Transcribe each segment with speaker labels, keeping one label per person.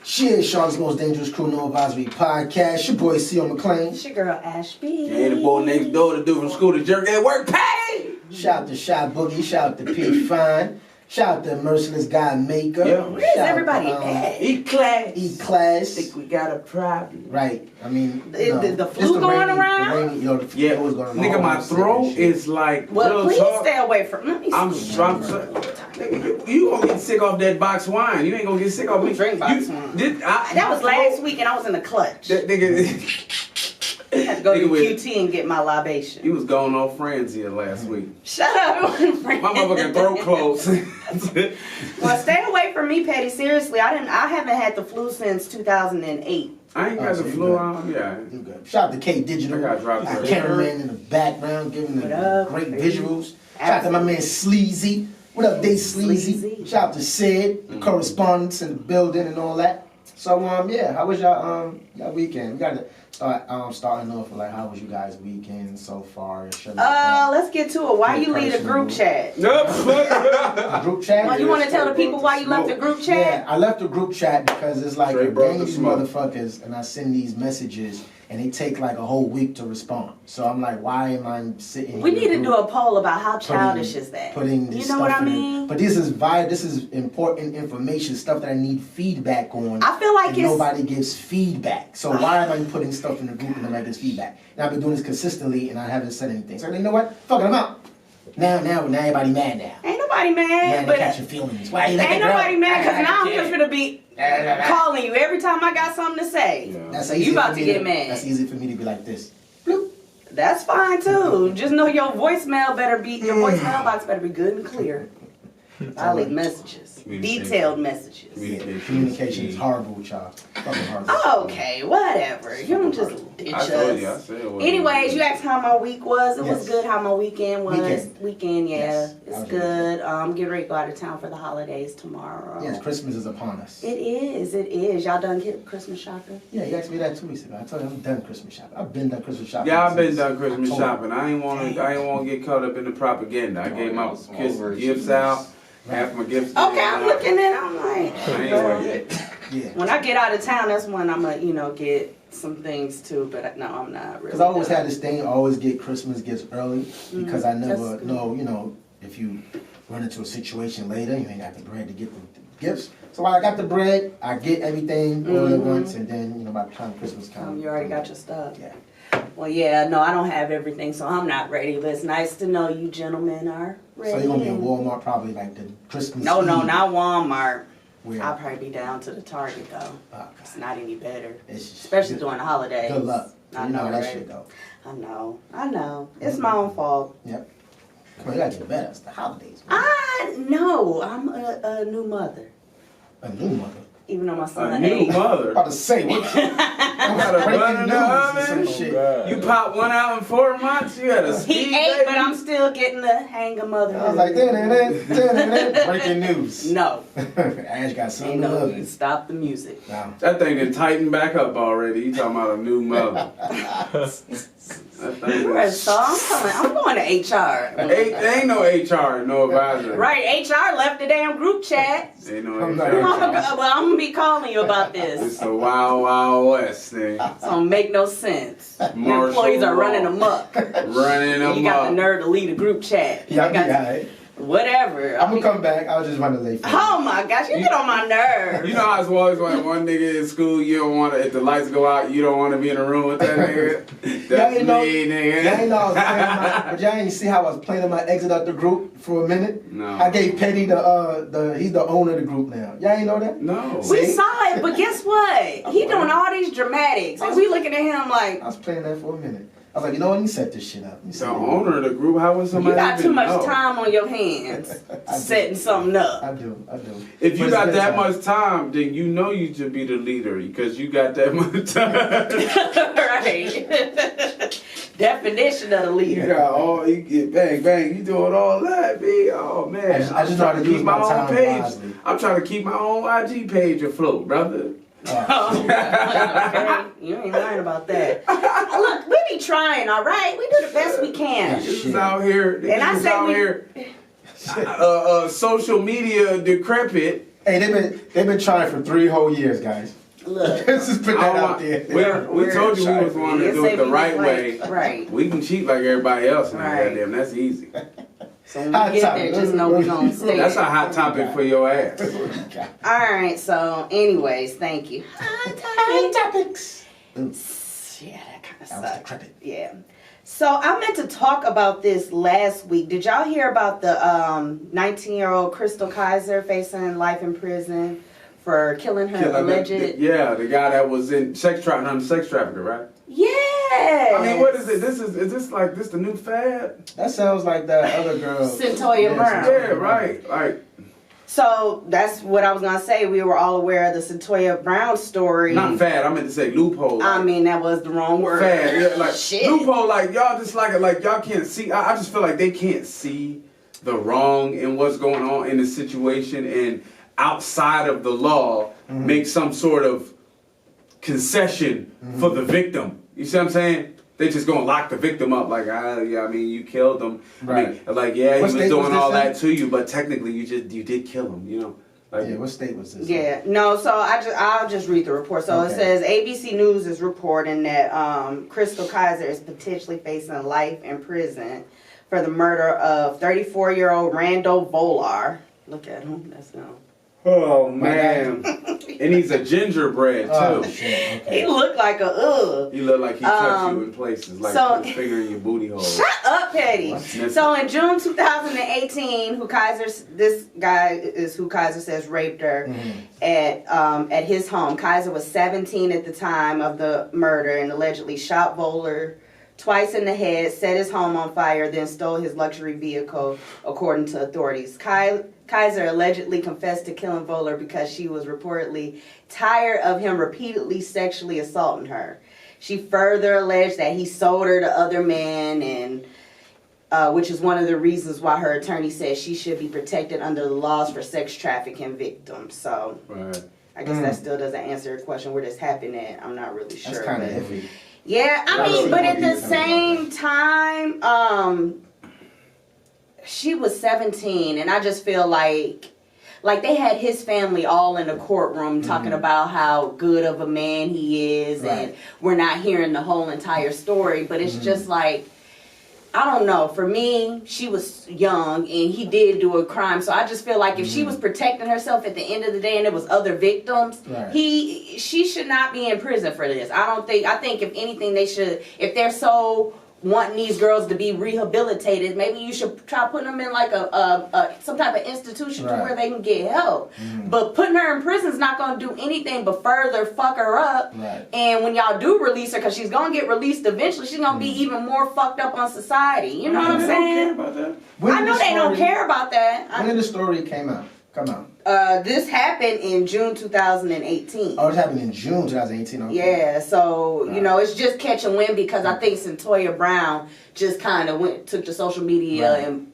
Speaker 1: Cheers, Charlotte's Most Dangerous Crew, NoAdvisory Podcast. Your boy C.O. McLean.
Speaker 2: It's your girl Ashby.
Speaker 3: Yeah, the boy next door, the dude from school, the jerk at work, pay!
Speaker 1: Shout out to Shy Boogie. Shout out to P. Fine. Shout out to Merciless Guy Maker.
Speaker 3: Yeah.
Speaker 2: Where's everybody at?
Speaker 3: E-class.
Speaker 1: E-Class.
Speaker 3: I think we got a problem.
Speaker 1: Right. I mean,
Speaker 2: The flu going around?
Speaker 1: The flu is going around.
Speaker 3: Nigga, my throat is like...
Speaker 2: Well, please
Speaker 3: talk.
Speaker 2: stay away from me.
Speaker 3: Nigga, you gonna get sick off that box wine. You ain't gonna get sick off me.
Speaker 2: Drink box wine. That was last week and I was in the clutch.
Speaker 3: That nigga...
Speaker 2: I had to go to QT and get my libation.
Speaker 3: He was going on Franzia last week.
Speaker 2: Shut up, friend.
Speaker 3: My motherfucking throat closed.
Speaker 2: Well, stay away from me, Petty. Seriously, I haven't had the flu since 2008.
Speaker 3: I ain't got the flu on. Yeah.
Speaker 1: Shout out to K Digital.
Speaker 3: I got dropped there.
Speaker 1: Cameraman in the background giving the great visuals. Shout out to my man Sleazy. What up, Day Sleazy? Shout out to Sid, the correspondents in the building and all that. So yeah, how was y'all weekend? We gotta starting off with how was you guys' weekend so far?
Speaker 2: Let's get to it. Why you leave a group chat?
Speaker 1: A group chat?
Speaker 2: Well, you want to tell the people why you left the group chat?
Speaker 1: Yeah, I left the group chat because it's like a gang of these motherfuckers, and I send these messages, and they take like a whole week to respond. So I'm like, why am I sitting?
Speaker 2: We need to do a poll about how childish is that.
Speaker 1: You
Speaker 2: know what I mean?
Speaker 1: But this is important information, stuff that I need feedback on.
Speaker 2: I feel like
Speaker 1: nobody gives feedback. So why am I putting stuff in the group and nobody gives feedback? And I've been doing this consistently, and I haven't said anything. So you know what? Fuck it, I'm out. Now everybody mad now.
Speaker 2: Ain't nobody mad.
Speaker 1: But catching feelings. Why you
Speaker 2: ain't nobody mad because now I'm just gonna be calling you every time I got something to say.
Speaker 1: Yeah. That's
Speaker 2: you about to get mad.
Speaker 1: That's easy for me to be like this. Bloop.
Speaker 2: That's fine too. Just know your voicemail box better be good and clear. I leave messages, detailed messages.
Speaker 1: Communication is horrible with y'all. Fucking horrible.
Speaker 2: Okay, whatever. You don't just ditch us. Anyways, you asked how my week was. It was good. How my weekend was. Weekend, yeah. Yes. It's good. Getting ready to go out of town for the holidays tomorrow.
Speaker 1: Yes, Christmas is upon us.
Speaker 2: It is. Y'all done Christmas shopping?
Speaker 1: Yeah, you asked me that 2 weeks ago. I told you I'm done Christmas shopping. I've been done Christmas shopping.
Speaker 3: Yeah, I've been done Christmas shopping. I ain't want to get caught up in the propaganda. I gave my kids gifts out. Half my gifts.
Speaker 2: Okay, I'm looking at it. I'm like,
Speaker 1: yeah.
Speaker 2: When I get out of town, that's when I'm gonna, get some things too. But no, I'm not really.
Speaker 1: Because I always had this thing. I always get Christmas gifts early because I never know, if you run into a situation later, you ain't got the bread to get the gifts. So while I got the bread, I get everything all at once, and then by the time Christmas comes,
Speaker 2: you already got your stuff.
Speaker 1: Yeah.
Speaker 2: Well, yeah, no, I don't have everything, so I'm not ready. But it's nice to know you gentlemen are ready.
Speaker 1: So you're gonna be in Walmart probably like the Christmas.
Speaker 2: No,
Speaker 1: Eve.
Speaker 2: not Walmart.
Speaker 1: Where?
Speaker 2: I'll probably be down to the Target though.
Speaker 1: Oh,
Speaker 2: it's not any better,
Speaker 1: especially
Speaker 2: during the holidays.
Speaker 1: Good luck.
Speaker 2: I
Speaker 1: know that
Speaker 2: right?
Speaker 1: shit though.
Speaker 2: I know. It's my own fault.
Speaker 1: Yep. Come on, you gotta get better. It's the holidays.
Speaker 2: No, I'm a new mother.
Speaker 1: A new mother.
Speaker 2: Even though my son
Speaker 3: a new mother.
Speaker 1: About to say what?
Speaker 3: I got a bun in the oven. You pop one out in 4 months. You got a speed.
Speaker 2: He ate, but I'm still getting the hang of motherhood.
Speaker 1: I was like, breaking news.
Speaker 2: No.
Speaker 1: Ash got something to love it.
Speaker 2: Stop the music.
Speaker 1: No.
Speaker 3: That thing done tightened back up already. You talking about a new mother?
Speaker 2: So I'm going to HR.
Speaker 3: There ain't no HR, no advisory.
Speaker 2: Right, HR left the damn group chat.
Speaker 3: Ain't no
Speaker 2: HR. Well, I'm going to be calling you about this.
Speaker 3: It's a wild, wild west thing.
Speaker 2: It don't make no sense. The employees are running amok. You got the nerve to lead a group chat.
Speaker 1: Yeah,
Speaker 2: whatever.
Speaker 1: I'm gonna come back. I was just running late.
Speaker 2: Oh my gosh, you get on my nerves.
Speaker 3: You know how it's always when one nigga in school, you don't want to, if the lights go out, you don't want to be in a room with that nigga. That's me, nigga.
Speaker 1: Y'all ain't know I was but y'all ain't see how I was planning my exit out the group for a minute?
Speaker 3: No.
Speaker 1: I gave Petty he's the owner of the group now. Y'all ain't know that?
Speaker 3: No.
Speaker 2: We saw it, but guess what? He doing all these dramatics. And we looking at him like.
Speaker 1: I was playing that for a minute. I was like, you know what? You set this shit up.
Speaker 3: The owner of the group, how was somebody?
Speaker 2: You got too much time on your hands setting something up.
Speaker 1: I do.
Speaker 3: If you got that much time, then you know you should be the leader because you got that much time.
Speaker 2: Right. Definition of the leader.
Speaker 3: You got you get bang, you doing all that, B. Oh man.
Speaker 1: I just try to keep my own
Speaker 3: page.
Speaker 1: Wisely.
Speaker 3: I'm trying to keep my own IG page afloat, brother.
Speaker 2: Okay. You ain't lying about that. Look, we be trying, all right? We do the best we can.
Speaker 3: This is out here.
Speaker 2: And I say
Speaker 3: social media decrepit.
Speaker 1: Hey, they've been trying for 3 whole years, guys.
Speaker 2: Look,
Speaker 1: Let's just put that out there.
Speaker 3: We told you we was wanting to do it the right way.
Speaker 2: Right.
Speaker 3: We can cheat like everybody else.
Speaker 2: Right.
Speaker 3: Goddamn, that's easy.
Speaker 2: So when we get there, just know we're going to stay.
Speaker 3: That's a hot topic for your ass.
Speaker 2: All right, so anyways, thank you.
Speaker 1: Hot topics.
Speaker 2: Yeah, that kind of
Speaker 1: That was
Speaker 2: sucked.
Speaker 1: decrepit.
Speaker 2: Yeah. So I meant to talk about this last week. Did y'all hear about the 19-year-old Crystal Kaiser facing life in prison for killing her alleged?
Speaker 3: The guy that was in sex trafficker, right?
Speaker 2: Yeah.
Speaker 3: I mean, what is it? Is this the new fad?
Speaker 1: That sounds like that other girl.
Speaker 2: Centoya Brown.
Speaker 3: Yeah, right. Like.
Speaker 2: So that's what I was gonna say. We were all aware of the Centoya Brown story.
Speaker 3: Not fad. I meant to say loophole. Like,
Speaker 2: I mean, that was the wrong word.
Speaker 3: Fad. Yeah, like
Speaker 2: Shit.
Speaker 3: loophole. Like y'all just like y'all can't see. I just feel like they can't see the wrong in what's going on in the situation, and outside of the law, make some sort of concession for the victim. You see what I'm saying? They just gonna lock the victim up like, I mean, you killed him.
Speaker 1: Right.
Speaker 3: I mean, like, yeah,
Speaker 1: What
Speaker 3: he was
Speaker 1: state
Speaker 3: doing
Speaker 1: was this
Speaker 3: all
Speaker 1: in?
Speaker 3: that to you, but technically you did kill him, you know? Like,
Speaker 1: Yeah, what state was this?
Speaker 2: Yeah, no, so I'll just read the report. So
Speaker 1: Okay.
Speaker 2: It says ABC News is reporting that Crystal Kaiser is potentially facing life in prison for the murder of 34-year-old Randall Volar. Look at him. That's no.
Speaker 3: Oh man. And he's a gingerbread too.
Speaker 1: Oh, shit. Okay.
Speaker 2: He looked like a
Speaker 3: He looked like he touched you in places, like
Speaker 2: so-
Speaker 3: put his finger in your booty hole.
Speaker 2: Shut up, Petty. So in June 2018, this guy is who Kaiser says raped her at his home. Kaiser was 17 at the time of the murder and allegedly shot Voller twice in the head, set his home on fire, then stole his luxury vehicle, according to authorities. Kaiser allegedly confessed to killing Voller because she was reportedly tired of him repeatedly sexually assaulting her. She further alleged that he sold her to other men, and which is one of the reasons why her attorney says she should be protected under the laws for sex trafficking victims. So
Speaker 3: Right.
Speaker 2: I guess that still doesn't answer your question where this happened at. I'm not really sure.
Speaker 1: That's kind of
Speaker 2: but-
Speaker 1: iffy.
Speaker 2: Yeah, I mean, but at the same time, she was 17, and I just feel like they had his family all in the courtroom talking about how good of a man he is, and we're not hearing the whole entire story, but it's just like, I don't know. For me, she was young, and he did do a crime. So I just feel like if she was protecting herself at the end of the day, and it was other victims, she should not be in prison for this. I think if anything, they should. If they're so wanting these girls to be rehabilitated, maybe you should try putting them in like a some type of institution to where they can get help. But putting her in prison is not going to do anything but further fuck her up. And when y'all do release her, because she's going to get released eventually, she's going to be even more fucked up on society. You know what I'm saying?
Speaker 3: They don't care about that.
Speaker 1: When
Speaker 2: I
Speaker 1: did
Speaker 2: know
Speaker 1: the
Speaker 2: they don't
Speaker 1: story-
Speaker 2: care about that.
Speaker 1: When did the story come out?
Speaker 2: This happened in June 2018.
Speaker 1: Oh, it happened in June 2018. Okay.
Speaker 2: Yeah, so, you know, it's just catching wind because I think Centoya Brown just kind of took to social media and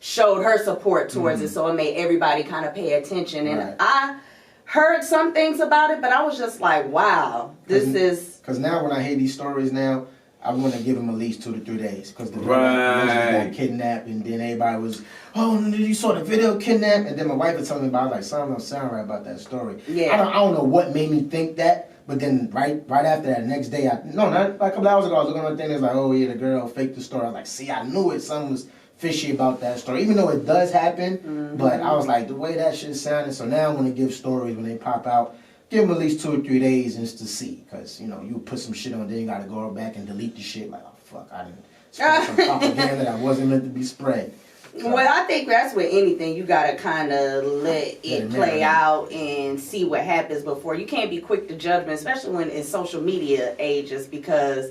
Speaker 2: showed her support towards it, so it made everybody kind of pay attention. And I heard some things about it, but I was just like, wow, this is...
Speaker 1: Because now when I hear these stories now, I want to give them at least 2 to 3 days. Because the got kidnapped, and then everybody was, oh, you saw the video kidnapped? And then my wife was telling me about it. I was like, something don't sound right about that story.
Speaker 2: Yeah.
Speaker 1: I don't know what made me think that. But then right after that, next day, not like a couple hours ago, I was looking on the thing, it's like, oh yeah, the girl faked the story. I was like, see, I knew it. Something was fishy about that story. Even though it does happen, but I was like, the way that shit sounded. So now I want to give stories when they pop out. Give them at least 2 or 3 days just to see. Because, you know, you put some shit on there, you got to go back and delete the shit. Like, oh, fuck, I didn't spread some propaganda that wasn't meant to be spread. So,
Speaker 2: well, I think that's with anything. You got to kind of let it play out and see what happens before. You can't be quick to judgment, especially when in social media ages, because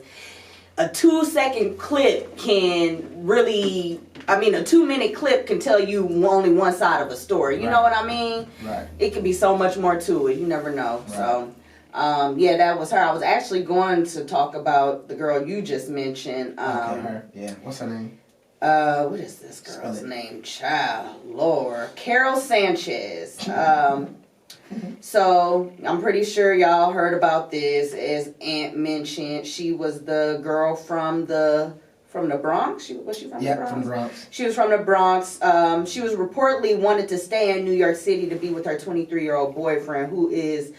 Speaker 2: a 2-second clip can really... I mean, a 2-minute clip can tell you only one side of a story. You know what I mean?
Speaker 1: Right.
Speaker 2: It could be so much more to it. You never know. Right. So, yeah, that was her. I was actually going to talk about the girl you just mentioned.
Speaker 1: Okay, her. Yeah. What's her name?
Speaker 2: What is this girl's name? Child, Lord. Karol Sanchez. So, I'm pretty sure y'all heard about this. As Aunt mentioned, she was the girl from the From the Bronx? Was she from the Bronx?
Speaker 1: Yeah, from the Bronx.
Speaker 2: She was from the Bronx. She was reportedly wanted to stay in New York City to be with her 23-year-old boyfriend, who is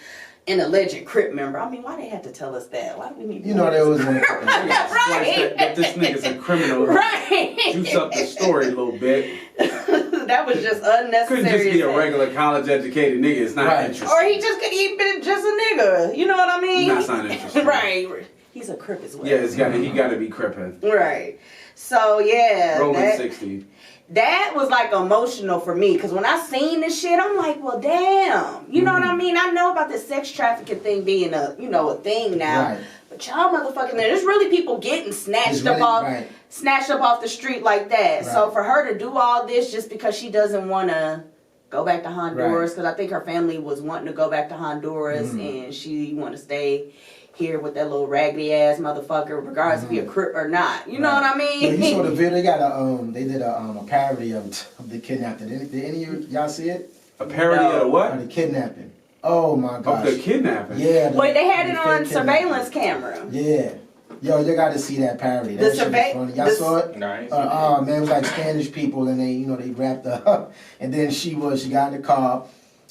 Speaker 2: an alleged Crip member. I mean, why they had to tell us that? Why do we need to
Speaker 1: they always want to
Speaker 2: right.
Speaker 3: that this nigga's a criminal.
Speaker 2: Right.
Speaker 3: Juice up the story a little bit.
Speaker 2: That was just unnecessary.
Speaker 3: Couldn't just be a regular college-educated nigga. It's not interesting.
Speaker 2: Or he just could be just a nigga. You know what I mean?
Speaker 3: That's not interesting.
Speaker 2: Right. He's a Crip as well.
Speaker 3: Yeah, he got to be crippin'.
Speaker 2: Right. So, yeah.
Speaker 3: Rolling 60.
Speaker 2: That was like emotional for me, because when I seen this shit, I'm like, well, damn. You know what I mean? I know about the sex trafficking thing being a thing now. Right. But y'all motherfucking there's really people getting snatched up off the street like that. Right. So for her to do all this just because she doesn't want to go back to Honduras, because I think her family was wanting to go back to Honduras and she want to stay here with that little raggedy ass motherfucker, regardless if he a Crip or not. You know what I mean?
Speaker 1: Yeah, you saw the video. They got they did a parody of the kidnapping. Did any of y'all see it?
Speaker 3: A parody of what?
Speaker 1: Of the kidnapping. Oh my gosh.
Speaker 3: Of the kidnapping?
Speaker 1: Yeah.
Speaker 2: Wait, they had it on surveillance camera.
Speaker 1: Yeah. Yo, you got to see that parody. That shit was funny. Y'all saw it?
Speaker 4: Nice.
Speaker 1: Oh man, it was like Spanish people, and they wrapped her up, and then she got in the car,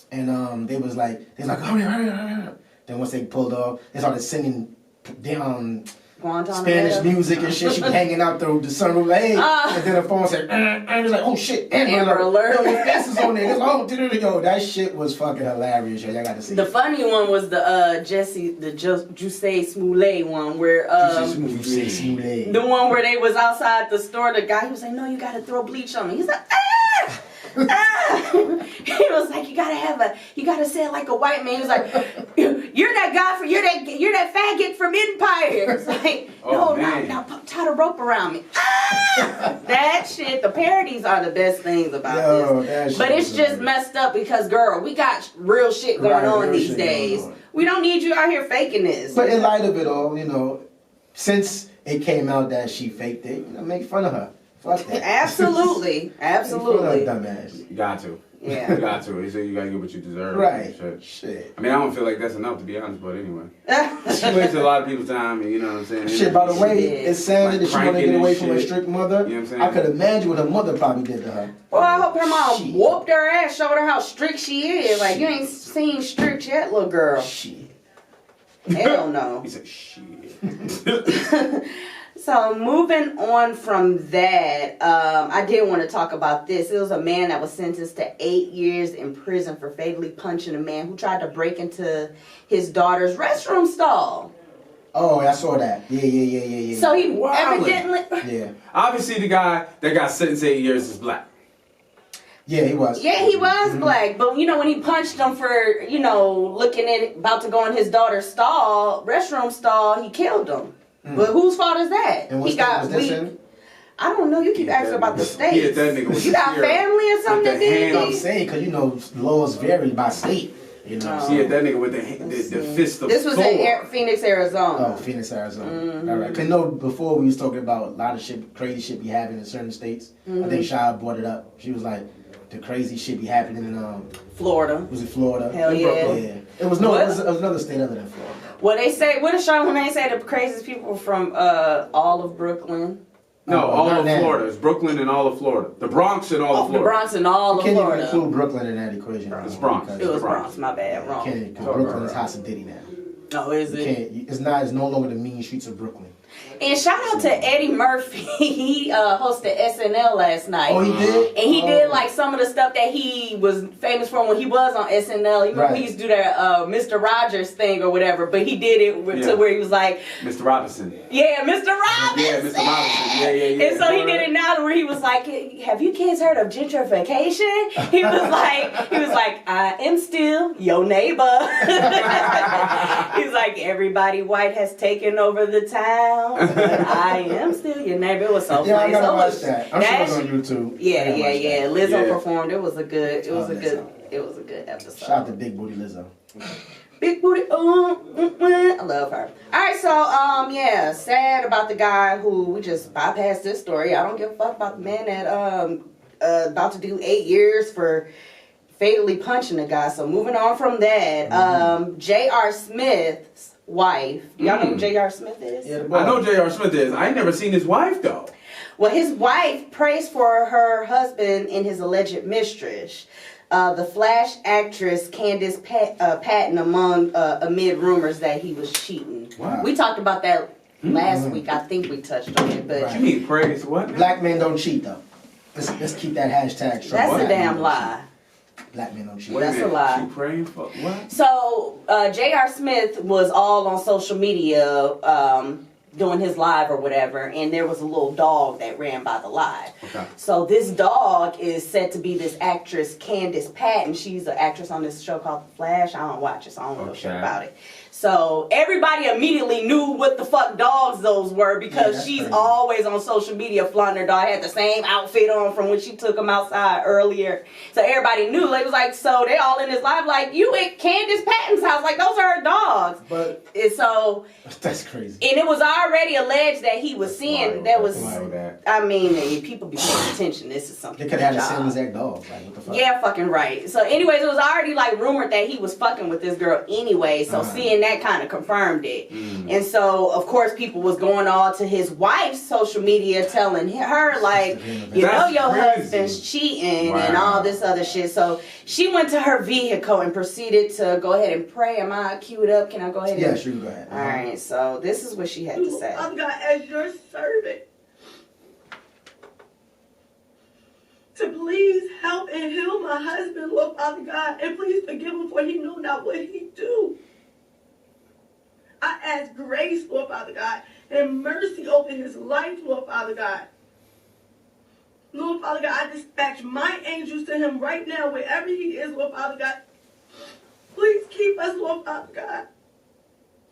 Speaker 1: and they was like, hurry. Then once they pulled off, they started singing down Spanish music and shit. She was hanging out through the sunroof, like, hey. And then the phone said, and it was like, oh shit,
Speaker 2: Amber Alert.
Speaker 1: Yo, your face is on there. It's like, oh, yo, that shit was fucking hilarious. Yo, y'all got to see
Speaker 2: the
Speaker 1: it.
Speaker 2: funny one was the Jussie Smollett one, where the one where they was outside the store. The guy, he was like, no, you got to throw bleach on me. He's like, ah! He was like, you gotta say it like a white man. He was like, you're that faggot from Empire. It's like, now tie the rope around me. That shit, the parodies are the best things about this. But it's just messed up because, girl, we got real shit going on these days. We don't need you out here faking this.
Speaker 1: But in light of it all, since it came out that she faked it, make fun of her. Fuck that.
Speaker 2: Absolutely.
Speaker 1: Dumbass.
Speaker 3: You got to.
Speaker 2: Yeah.
Speaker 3: You got to. He said you got to get what you deserve.
Speaker 1: Right.
Speaker 3: Shit. I mean, I don't feel like that's enough, to be honest, but anyway. She wasted a lot of people's time, and you know what I'm saying?
Speaker 1: Shit, by the way, it sounded that she wanted to get away from her strict mother.
Speaker 3: You know what I'm saying?
Speaker 1: I could imagine what her mother probably did to her.
Speaker 2: Well, I hope her mom whooped her ass, showed her how strict she is. Like, you ain't seen strict yet, little girl.
Speaker 1: Shit.
Speaker 2: Hell no.
Speaker 3: He said, shit.
Speaker 2: So moving on from that, I did want to talk about this. It was a man that was sentenced to 8 years in prison for fatally punching a man who tried to break into his daughter's restroom stall.
Speaker 1: Oh, I saw that. Yeah.
Speaker 2: So he evidently...
Speaker 1: Yeah.
Speaker 3: Obviously, the guy that got sentenced to 8 years is black.
Speaker 1: Yeah, he was.
Speaker 2: Yeah, he was black. But, when he punched him for, looking at about to go in his daughter's restroom stall, he killed him. But whose fault is that?
Speaker 1: And what state was this in?
Speaker 2: I don't know. You keep asking about the states.
Speaker 3: Yeah, that nigga was
Speaker 2: you got family or something that did
Speaker 1: I'm saying, because, laws vary by state.
Speaker 3: That nigga with the fist of
Speaker 2: This was in Phoenix, Arizona.
Speaker 1: Oh, Phoenix, Arizona. All right. Because, before we was talking about a lot of crazy shit be happening in certain states. I think Shia brought it up. She was like, the crazy shit be happening in
Speaker 2: Florida.
Speaker 1: Was it Florida?
Speaker 2: Hell yeah.
Speaker 1: Yeah. It was another state other than Florida.
Speaker 2: What did Charlamagne say the craziest people from all of Brooklyn?
Speaker 3: No, all of Florida. It's Brooklyn and all of Florida. The Bronx and all of Florida.
Speaker 2: The Bronx and all of Florida.
Speaker 1: You can't even include Brooklyn in that equation.
Speaker 3: It's Bronx.
Speaker 2: It was Bronx. My bad. Wrong.
Speaker 1: Because Brooklyn is House of Diddy now.
Speaker 2: Oh, is it?
Speaker 1: It's no longer the mean streets of Brooklyn.
Speaker 2: And shout out to Eddie Murphy. He hosted SNL last night.
Speaker 1: Oh, he did?
Speaker 2: And he did like some of the stuff that he was famous for when he was on SNL. You remember he used to do that Mr. Rogers thing or whatever, but he did it to where he was like...
Speaker 3: Mr. Robinson.
Speaker 2: Yeah, Mr. Robinson.
Speaker 3: Yeah, Mr. Robinson. Yeah.
Speaker 2: And so he did it now where he was like, have you kids heard of gentrification? He was like, I am still your neighbor. He's like, everybody white has taken over the town. But I am still your neighbor. It was so funny.
Speaker 1: Yeah, I gotta watch that. I'm sure it's on YouTube.
Speaker 2: Yeah. Lizzo performed. It was a good episode.
Speaker 1: Shout out to Big Booty Lizzo.
Speaker 2: Big booty, I love her. Alright, so sad about the guy who we just bypassed this story. I don't give a fuck about the man that about to do 8 years for fatally punching a guy. So moving on from that, J.R. Smith's wife. Y'all know who J.R. Smith is?
Speaker 1: Yeah,
Speaker 3: I know J.R. Smith is. I ain't never seen his wife though.
Speaker 2: Well, his wife prays for her husband and his alleged mistress. The Flash actress Candace Patton amid rumors that he was cheating.
Speaker 1: Wow.
Speaker 2: We talked about that last week. I think we touched on it, but
Speaker 3: What you mean praise what?
Speaker 1: Black men don't cheat though. Let's keep that hashtag strong.
Speaker 2: that's
Speaker 1: Black
Speaker 2: a damn
Speaker 1: men don't
Speaker 2: lie.
Speaker 1: cheat. Black men don't cheat.
Speaker 3: Wait a
Speaker 2: That's a
Speaker 3: minute,
Speaker 2: lie.
Speaker 3: She praying for what?
Speaker 2: So J.R. Smith was all on social media doing his live or whatever, and there was a little dog that ran by the live.
Speaker 3: Okay.
Speaker 2: So this dog is said to be this actress Candace Patton. She's an actress on this show called The Flash. I don't watch it, so I don't know shit about it. So everybody immediately knew what the fuck dogs those were because she's
Speaker 1: crazy.
Speaker 2: always on social media flaunting her dog. Had the same outfit on from when she took him outside earlier. So everybody knew. It was like, so they all in his live like, you at Candace Patton's house. Like, those are her dogs.
Speaker 1: But
Speaker 2: And so,
Speaker 1: that's crazy.
Speaker 2: and it was already alleged that he was seeing, that was,
Speaker 3: that.
Speaker 2: I mean, people be paying attention. This is something.
Speaker 1: They could have had the
Speaker 2: job.
Speaker 1: same exact dog. Like, what the fuck?
Speaker 2: Yeah, fucking right. So anyways, it was already like rumored that he was fucking with this girl anyway. So seeing that kind of confirmed it. And so of course people was going all to his wife's social media telling her like, you know
Speaker 3: That's
Speaker 2: your
Speaker 3: crazy.
Speaker 2: husband's cheating and
Speaker 3: Wow.
Speaker 2: all this other shit. So she went to her vehicle and proceeded to go ahead and pray. Am I queued up? Can I go ahead?
Speaker 1: Yeah, sure, you go ahead.
Speaker 2: All right. So this is what she had to say.
Speaker 4: I'm God as your servant to please help and heal my husband, Lord Father God, and please forgive him for he know not what he do. I ask grace, Lord Father God, and mercy over his life, Lord Father God. Lord Father God, I dispatch my angels to him right now, wherever he is, Lord Father God. Please keep us, Lord Father God.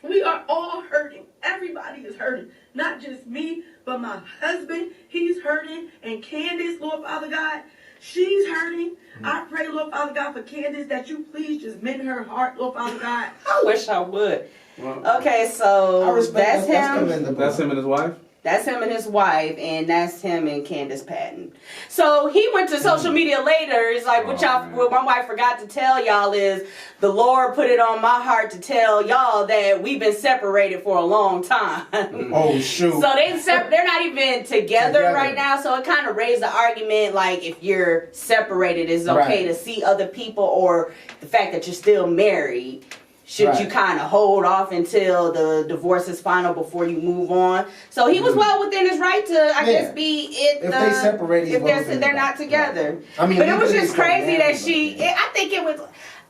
Speaker 4: We are all hurting. Everybody is hurting. Not just me, but my husband, he's hurting. And Candace, Lord Father God, she's hurting. I pray, Lord Father God, for Candace that you please just mend her heart, Lord Father God.
Speaker 2: I wish I would.
Speaker 3: Well,
Speaker 2: Okay, so
Speaker 1: I respect
Speaker 2: that's him.
Speaker 1: commendable.
Speaker 3: that's him and his wife?
Speaker 2: That's him and his wife, and that's him and Candace Patton. So he went to social media later. It's like, what my wife forgot to tell y'all is the Lord put it on my heart to tell y'all that we've been separated for a long time.
Speaker 1: Oh shoot.
Speaker 2: So they're not even together right now. So it kind of raised the argument like if you're separated, it's okay to see other people, or the fact that you're still married. Should you kind of hold off until the divorce is final before you move on? So he was well within his right to, I guess, be it.
Speaker 1: If they separated,
Speaker 2: if they're not together.
Speaker 1: I mean,
Speaker 2: but it was
Speaker 1: legally
Speaker 2: just
Speaker 1: it's not
Speaker 2: crazy that
Speaker 1: married,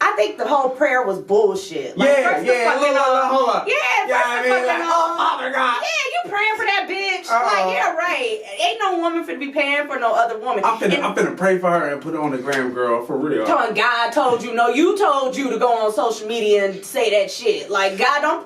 Speaker 2: I think the whole prayer was bullshit. Like,
Speaker 3: Yeah,
Speaker 2: first the
Speaker 3: yeah,
Speaker 2: fucking,
Speaker 3: hold up.
Speaker 2: Yeah,
Speaker 3: I mean, like, oh, Father God.
Speaker 2: yeah, you praying for that bitch. Like, yeah, right. Ain't no woman finna be paying for no other woman.
Speaker 3: I'm finna pray for her and put her on the gram, girl, for real.
Speaker 2: Telling God told you, no, you told you to go on social media and say that shit. Like, God,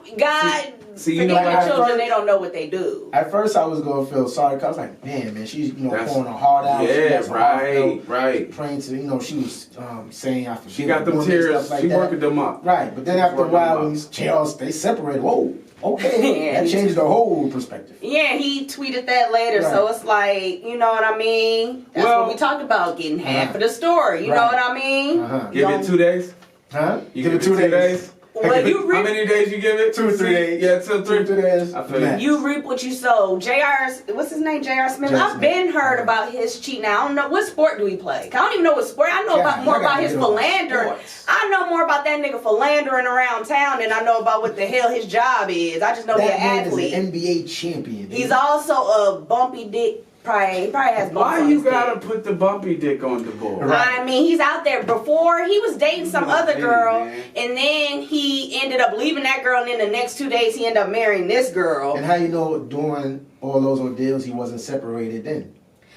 Speaker 3: See, you
Speaker 2: forget
Speaker 3: know
Speaker 2: your
Speaker 3: what?
Speaker 2: children, they don't know what they do.
Speaker 1: At first, I was gonna feel sorry because I was like, man, she's pouring her heart out.
Speaker 3: Yeah, right.
Speaker 1: Praying to, she was saying I forgive.
Speaker 3: She got them tears. She working them up.
Speaker 1: Right, but then after a while, when they separated. Whoa, okay, that changed the whole perspective.
Speaker 2: Yeah, he tweeted that later, so it's like, you know what I mean? That's what we talked about, getting half of the story. You know what I mean?
Speaker 3: Give it 2 days.
Speaker 1: Huh?
Speaker 3: You give it 2 days.
Speaker 2: Well,
Speaker 3: how many days you give it?
Speaker 1: 2 or 3 days.
Speaker 3: Yeah, 2 or 3
Speaker 1: days.
Speaker 3: I feel you.
Speaker 2: You reap what you sow. What's his name? J.R. Smith. I've been heard about his cheating. I don't know what sport do he play. I don't even know what sport. I know more about his philandering. I know more about that nigga philandering around town than I know about what the hell his job is. I just know he's an athlete.
Speaker 1: Is an NBA champion.
Speaker 2: He's also a bumpy dick. He probably has.
Speaker 3: Why you gotta put the bumpy dick on the board?
Speaker 2: I mean, he's out there. Before he was dating some other girl, and then he ended up leaving that girl, and then the next 2 days he ended up marrying this girl.
Speaker 1: And how you know during all those ordeals he wasn't separated then?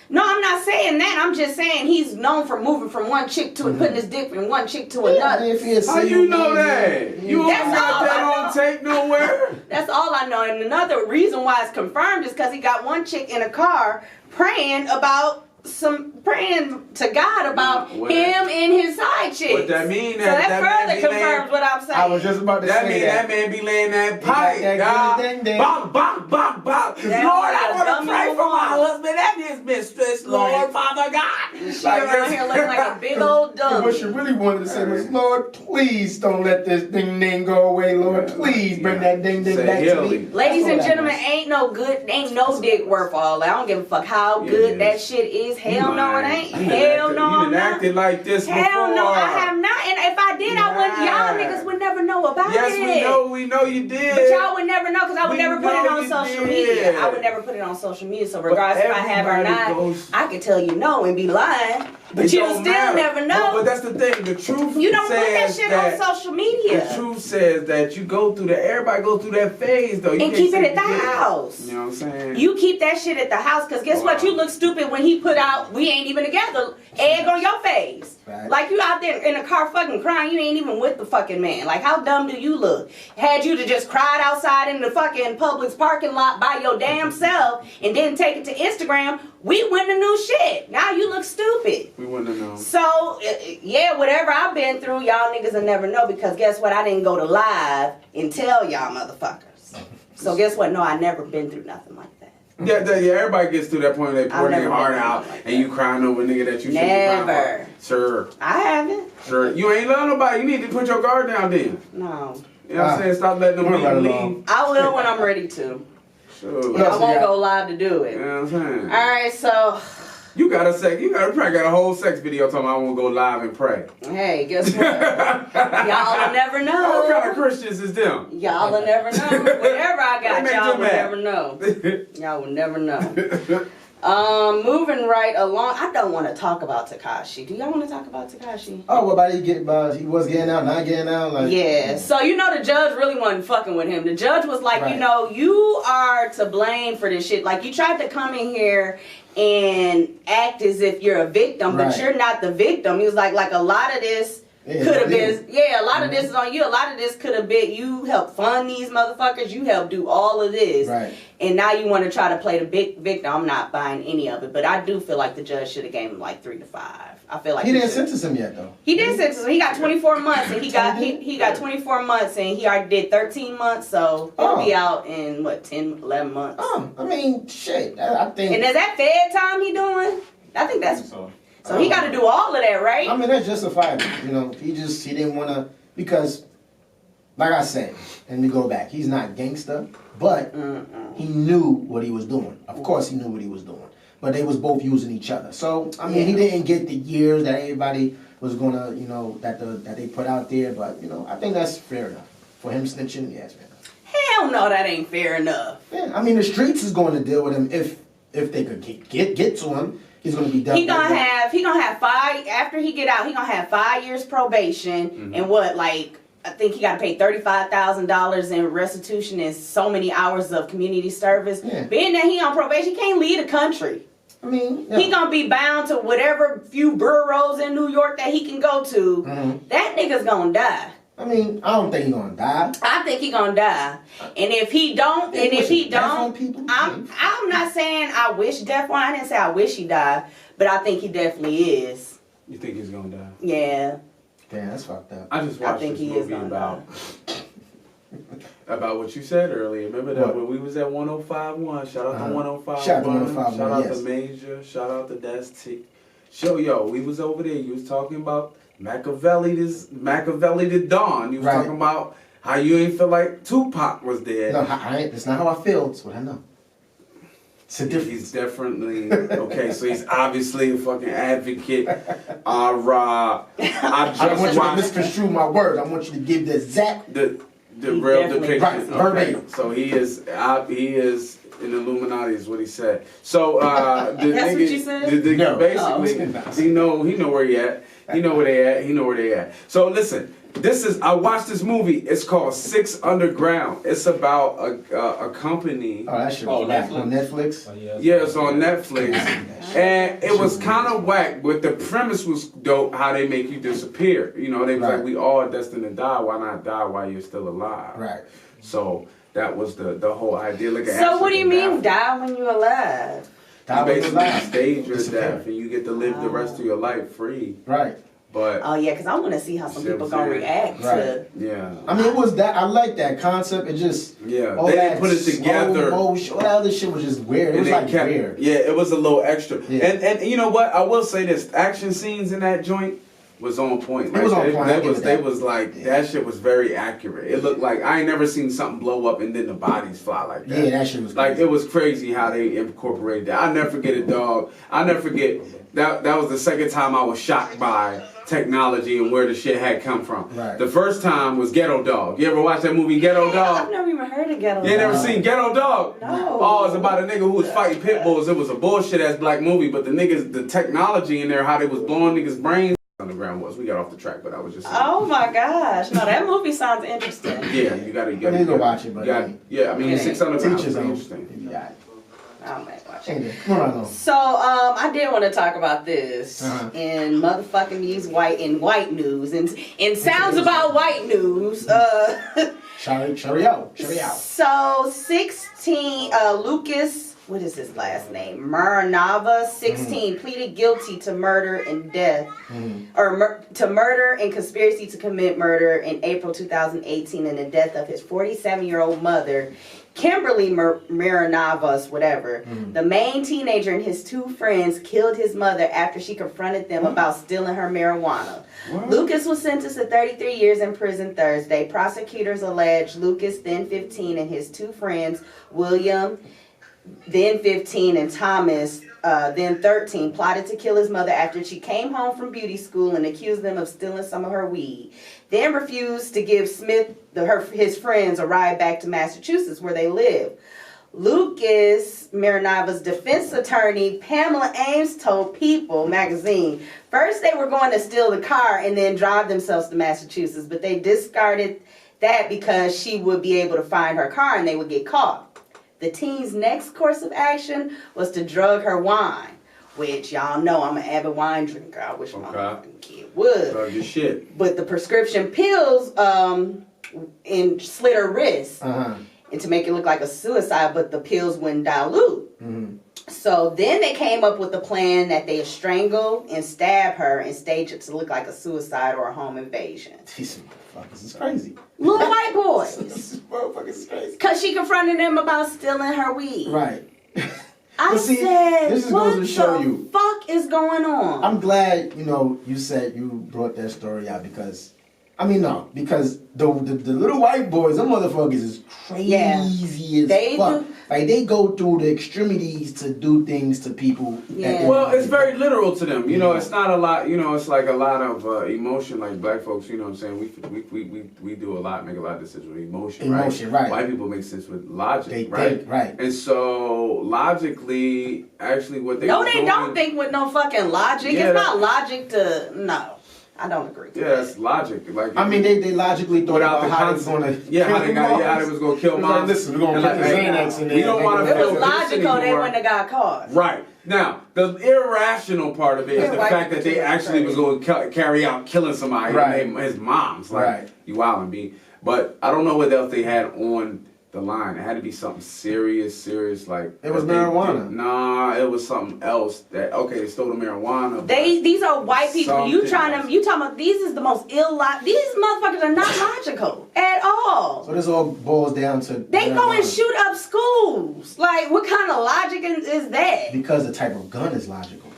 Speaker 2: No, I'm not saying that. I'm just saying he's known for moving from one chick to putting his dick from one chick to another.
Speaker 3: How you know that? You don't got that on tape nowhere?
Speaker 2: That's all I know. And another reason why it's confirmed is because he got one chick in a car praying about praying to God about him and his side chicks.
Speaker 3: What that mean?
Speaker 2: So that further confirms what I'm saying.
Speaker 1: I was just about to say
Speaker 3: that man be laying that pipe, God. Bop, bop, bop, bop. Lord, I want to pray for my husband and his mistress, Lord, Father God.
Speaker 2: She around here looking like a big old dummy.
Speaker 1: What she really wanted to say was, Lord, please don't let this ding go away, Lord. Please bring that ding back to me.
Speaker 2: Ladies and gentlemen, ain't no dick worth all that. I don't give a fuck how good that shit is. Hell no, it ain't. Hell no,
Speaker 3: I'm not. You done acted like this before.
Speaker 2: Hell no, I have not. And if I did, I wouldn't. Y'all niggas would never know about it.
Speaker 3: Yes, we know you did.
Speaker 2: But y'all would never know because I would never put it on social media. I would never put it on social media. So regardless if I have or not, I could tell you no and be lying. But you'll still never know.
Speaker 3: But that's the thing. The truth.
Speaker 2: You don't put that shit on social media.
Speaker 3: The truth says that you go through that. Everybody go through that phase though. You
Speaker 2: and keep it at the house.
Speaker 3: You know what I'm saying?
Speaker 2: You keep that shit at the house because guess what? You look stupid when he put out "We Ain't Even Together" egg on your face. Right. Like you out there in a car fucking crying. You ain't even with the fucking man. Like how dumb do you look? Had you to just cried outside in the fucking Publix parking lot by your damn self and then take it to Instagram, we wouldn't have knew shit. Now you look stupid.
Speaker 3: We wouldn't have known.
Speaker 2: So, yeah, whatever I've been through, y'all niggas will never know because guess what? I didn't go to live and tell y'all motherfuckers. So guess what? No, I never been through nothing like that.
Speaker 3: Yeah, everybody gets to that point where they pour their heart out and you crying over a nigga that you shouldn't be crying for. Sure.
Speaker 2: I haven't.
Speaker 3: Sure. You ain't love nobody. You need to put your guard down then.
Speaker 2: No.
Speaker 3: You know what I'm saying? Stop letting them leave.
Speaker 2: I will when I'm ready to.
Speaker 3: Sure.
Speaker 2: I won't go live to do it.
Speaker 3: You know what I'm saying?
Speaker 2: All right, so...
Speaker 3: You probably got a whole sex video talking about I want to go live and pray.
Speaker 2: Hey, guess what? Y'all will never know.
Speaker 3: What kind of Christians is them?
Speaker 2: Y'all will never know. Whatever I got, y'all will never know. Y'all will never know. Moving right along. I don't want to talk about Tekashi. Do y'all want to talk about Tekashi?
Speaker 1: Oh, what about he was getting out, not getting out? Like,
Speaker 2: yeah. So, the judge really wasn't fucking with him. The judge was like, you are to blame for this shit. Like, you tried to come in here and act as if you're a victim, but you're not the victim. He was like a lot of this could have been, a lot of this is on you. A lot of this could have been, you helped fund these motherfuckers. You helped do all of this.
Speaker 1: Right.
Speaker 2: And now you want to try to play the big victim. I'm not buying any of it, but I do feel like the judge should have gave him like 3 to 5. I feel like
Speaker 1: he didn't sentence him yet, though.
Speaker 2: He did sentence him. He got 24 months, and he got 24 months, and he already did 13 months, so he'll be out in, 10, 11 months.
Speaker 1: I mean, shit, I think...
Speaker 2: And is that Fed time he doing? I think that's... So he got to do all of that, right?
Speaker 1: I mean, that's justifiable. He didn't want to... Because, like I said, and we go back, he's not gangster, but he knew what he was doing. Of course he knew what he was doing. But they was both using each other. So, I mean, he didn't get the years that everybody was going to, that they put out there. But, I think that's fair enough. For him snitching, yeah, it's fair enough.
Speaker 2: Hell no, that ain't fair enough.
Speaker 1: Yeah, I mean, the streets is going to deal with him if they could get to him. He's going to be done.
Speaker 2: He gonna have 5, after he get out, he gonna have 5 years probation and I think he got to pay $35,000 in restitution and so many hours of community service. Yeah. Being that he on probation, he can't leave the country.
Speaker 1: I mean,
Speaker 2: he gonna be bound to whatever few boroughs in New York that he can go to. That nigga's gonna die.
Speaker 1: I mean, I don't think he's gonna die.
Speaker 2: I think he's gonna die. And if he don't, I'm not saying I wish death on. I didn't say I wish he died, but I think he definitely is.
Speaker 3: You think he's gonna die?
Speaker 2: Yeah.
Speaker 1: Damn, that's fucked up.
Speaker 3: I just watched this movie about what you said earlier. Remember that when we was at 105.1, shout out to 105.1, shout out to Major, shout out to Das T. We was over there, you was talking about Machiavelli the Don. You was talking about how you ain't feel like Tupac was dead.
Speaker 1: No, that's not how I feel. It's what I know.
Speaker 3: He's definitely okay. So he's obviously a fucking advocate. I
Speaker 1: don't want you to misconstrue my words. I want you to give the exact
Speaker 3: the real depiction.
Speaker 1: Right, verbatim.
Speaker 3: So he is in Illuminati is what he said. So
Speaker 2: that's what you said.
Speaker 3: Basically, he know where he at. He know where they at. So listen. I watched this movie. It's called 6 Underground. It's about a company.
Speaker 1: Oh, that shit was whack. On Netflix?
Speaker 3: Oh, yeah, it's on Netflix. And it was kind of whack, but the premise was dope, how they make you disappear. They was like, we all are destined to die. Why not die while you're still alive?
Speaker 1: Right.
Speaker 3: So that was the whole idea.
Speaker 2: So what do you mean die when you're alive?
Speaker 1: God will
Speaker 3: basically
Speaker 1: allow.
Speaker 3: stage your
Speaker 1: Disappear.
Speaker 3: death, and you get to live the rest of your life free.
Speaker 1: Right.
Speaker 3: But
Speaker 2: Oh yeah, because I want to see how some people gonna react to.
Speaker 1: Right.
Speaker 3: yeah,
Speaker 1: I mean, it was that. I like that concept. It just all
Speaker 3: they
Speaker 1: that
Speaker 3: didn't put it together.
Speaker 1: Motion, all that other shit was just weird. It was like weird.
Speaker 3: Yeah, it was a little extra.
Speaker 1: Yeah.
Speaker 3: And you know what? I will say this: action scenes in that joint was on point.
Speaker 1: It was on point.
Speaker 3: They was like that shit was very accurate. It looked like I ain't never seen something blow up and then the bodies fly like that.
Speaker 1: Yeah, that shit was
Speaker 3: like
Speaker 1: crazy.
Speaker 3: it was crazy how they incorporated that. I never forget it, dog. I never forget that was the second time I was shocked by technology and where the shit had come from.
Speaker 1: Right.
Speaker 3: The first time was Ghetto Dog. You ever watch that movie Ghetto Dog?
Speaker 2: I've never even heard of Ghetto Dog.
Speaker 3: You ain't never seen Ghetto Dog?
Speaker 2: No.
Speaker 3: Oh, it's about a nigga who was fighting pit bulls. It was a bullshit ass black movie, but the technology in there, how they was blowing niggas' brains. Underground was. We got off the track, but I was just saying.
Speaker 2: Oh my gosh. No, that movie sounds interesting.
Speaker 3: Yeah, you gotta
Speaker 1: go watch it, but
Speaker 3: yeah, I mean, 600 pounds
Speaker 1: teachers
Speaker 3: is
Speaker 1: on.
Speaker 3: interesting.
Speaker 1: Yeah.
Speaker 2: I might watch it.
Speaker 1: Hey, come on.
Speaker 2: So, I did want to talk about this in motherfucking white news and sounds about white news.
Speaker 1: Shari out.
Speaker 2: So 16, Lucas, what is his last name? Maranava, 16, pleaded guilty to murder and death, or to murder and conspiracy to commit murder in April 2018 in the death of his 47-year-old mother, Kimberly Maranavas, whatever. The main teenager and his two friends killed his mother after she confronted them about stealing her marijuana. What? Lucas was sentenced to 33 years in prison Thursday. Prosecutors allege Lucas, then 15, and his two friends, William, then 15, and Thomas, then 13, plotted to kill his mother after she came home from beauty school and accused them of stealing some of her weed. Then refused to give Smith, his friends, a ride back to Massachusetts where they live. Lucas Maranava's defense attorney, Pamela Ames, told People magazine, first they were going to steal the car and then drive themselves to Massachusetts, but they discarded that because she would be able to find her car and they would get caught. The teen's next course of action was to drug her wine, which y'all know I'm an avid wine drinker. I wish my fucking kid would.
Speaker 3: Drug your shit.
Speaker 2: But the prescription pills and slit her wrist and to make it look like a suicide, but the pills wouldn't dilute. So then they came up with a plan that they strangle and stab her and stage it to look like a suicide or a home invasion.
Speaker 1: These motherfuckers is crazy.
Speaker 2: Little white boys.
Speaker 1: This motherfuckers is crazy.
Speaker 2: Because she confronted them about stealing her weed.
Speaker 1: Right.
Speaker 2: I
Speaker 1: see,
Speaker 2: said,
Speaker 1: this is
Speaker 2: what
Speaker 1: goes to show
Speaker 2: the
Speaker 1: you.
Speaker 2: fuck is going on?
Speaker 1: I'm glad, you said you brought that story out because the little white boys, them motherfuckers is crazy as fuck. Like, they go through the extremities to do things to people.
Speaker 2: Yeah.
Speaker 3: Well, it's very literal to them. It's not a lot, it's like a lot of emotion, like black folks, you know what I'm saying? We do a lot, make a lot of decisions with emotion, right? White people make sense with logic, right?
Speaker 1: Right.
Speaker 3: And so, logically, actually what they
Speaker 2: don't think with no fucking logic.
Speaker 3: Yeah,
Speaker 2: it's not logic to, no. I don't agree.
Speaker 3: Yeah, it's logic. Like,
Speaker 1: they logically thought about how they going to
Speaker 3: how they was going to kill mom.
Speaker 1: Like, listen, we're going to put the Xanax in there.
Speaker 3: We don't want to.
Speaker 2: If it was logical, they wouldn't have got caught.
Speaker 3: Right. Now, the irrational part of it is the fact that they actually was going to carry out killing somebody.
Speaker 1: Right.
Speaker 3: His mom's. Like, you wildin' me. But I don't know what else they had on the line. It had to be something serious, like...
Speaker 1: It was marijuana.
Speaker 3: Nah, it was something else that... Okay, they stole the marijuana.
Speaker 2: These are white people. You talking about... These is the most These motherfuckers are not logical at all.
Speaker 1: So this all boils down to...
Speaker 2: They go and shoot up schools. Like, what kind of logic is that?
Speaker 1: Because the type of gun is logical.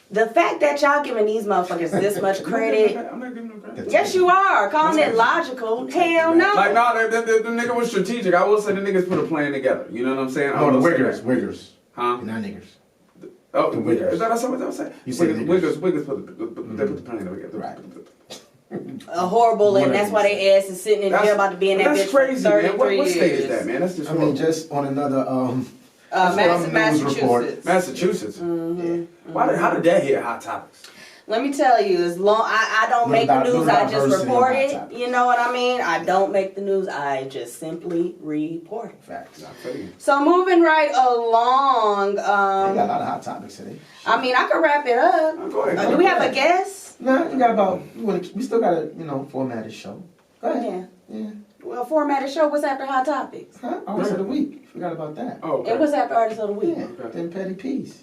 Speaker 2: The fact that y'all giving these motherfuckers this much credit...
Speaker 3: I'm not giving them credit.
Speaker 2: Yes, you are. Calling it logical. Hell no.
Speaker 3: Like, no, the nigga was strategic. I will say the niggas put a plan together. You know what I'm saying?
Speaker 1: Oh, the Wiggers.
Speaker 3: Huh?
Speaker 1: They're not niggers.
Speaker 3: Oh,
Speaker 1: the Wiggers.
Speaker 3: Is that what I'm saying?
Speaker 1: You said
Speaker 3: Wiggers put the plan together.
Speaker 1: Right.
Speaker 2: A horrible, and that's why they ass is sitting in jail about to be in that bitch
Speaker 3: crazy,
Speaker 2: for 33
Speaker 3: man. What
Speaker 2: years.
Speaker 3: state is that, man? That's just...
Speaker 1: just on another...
Speaker 2: Massachusetts.
Speaker 3: Massachusetts.
Speaker 2: Mm-hmm.
Speaker 3: How did that hit Hot Topics?
Speaker 2: Let me tell you, as long I don't make the news, I just report it. You know what I mean? I don't make the news, I just simply report it.
Speaker 1: Facts.
Speaker 2: So moving right along,
Speaker 1: they got a lot of hot topics today.
Speaker 2: I mean, I could wrap it up.
Speaker 3: Go ahead.
Speaker 2: Do we have a guest?
Speaker 1: No, we got about... We still got to, format this show. Go ahead.
Speaker 2: Yeah. formatted show. What's after Hot Topics?
Speaker 1: Huh? Artist of the Week. Forgot about that.
Speaker 3: Oh, okay.
Speaker 2: And what's after Artist of the Week?
Speaker 1: Yeah, then Petty Peace.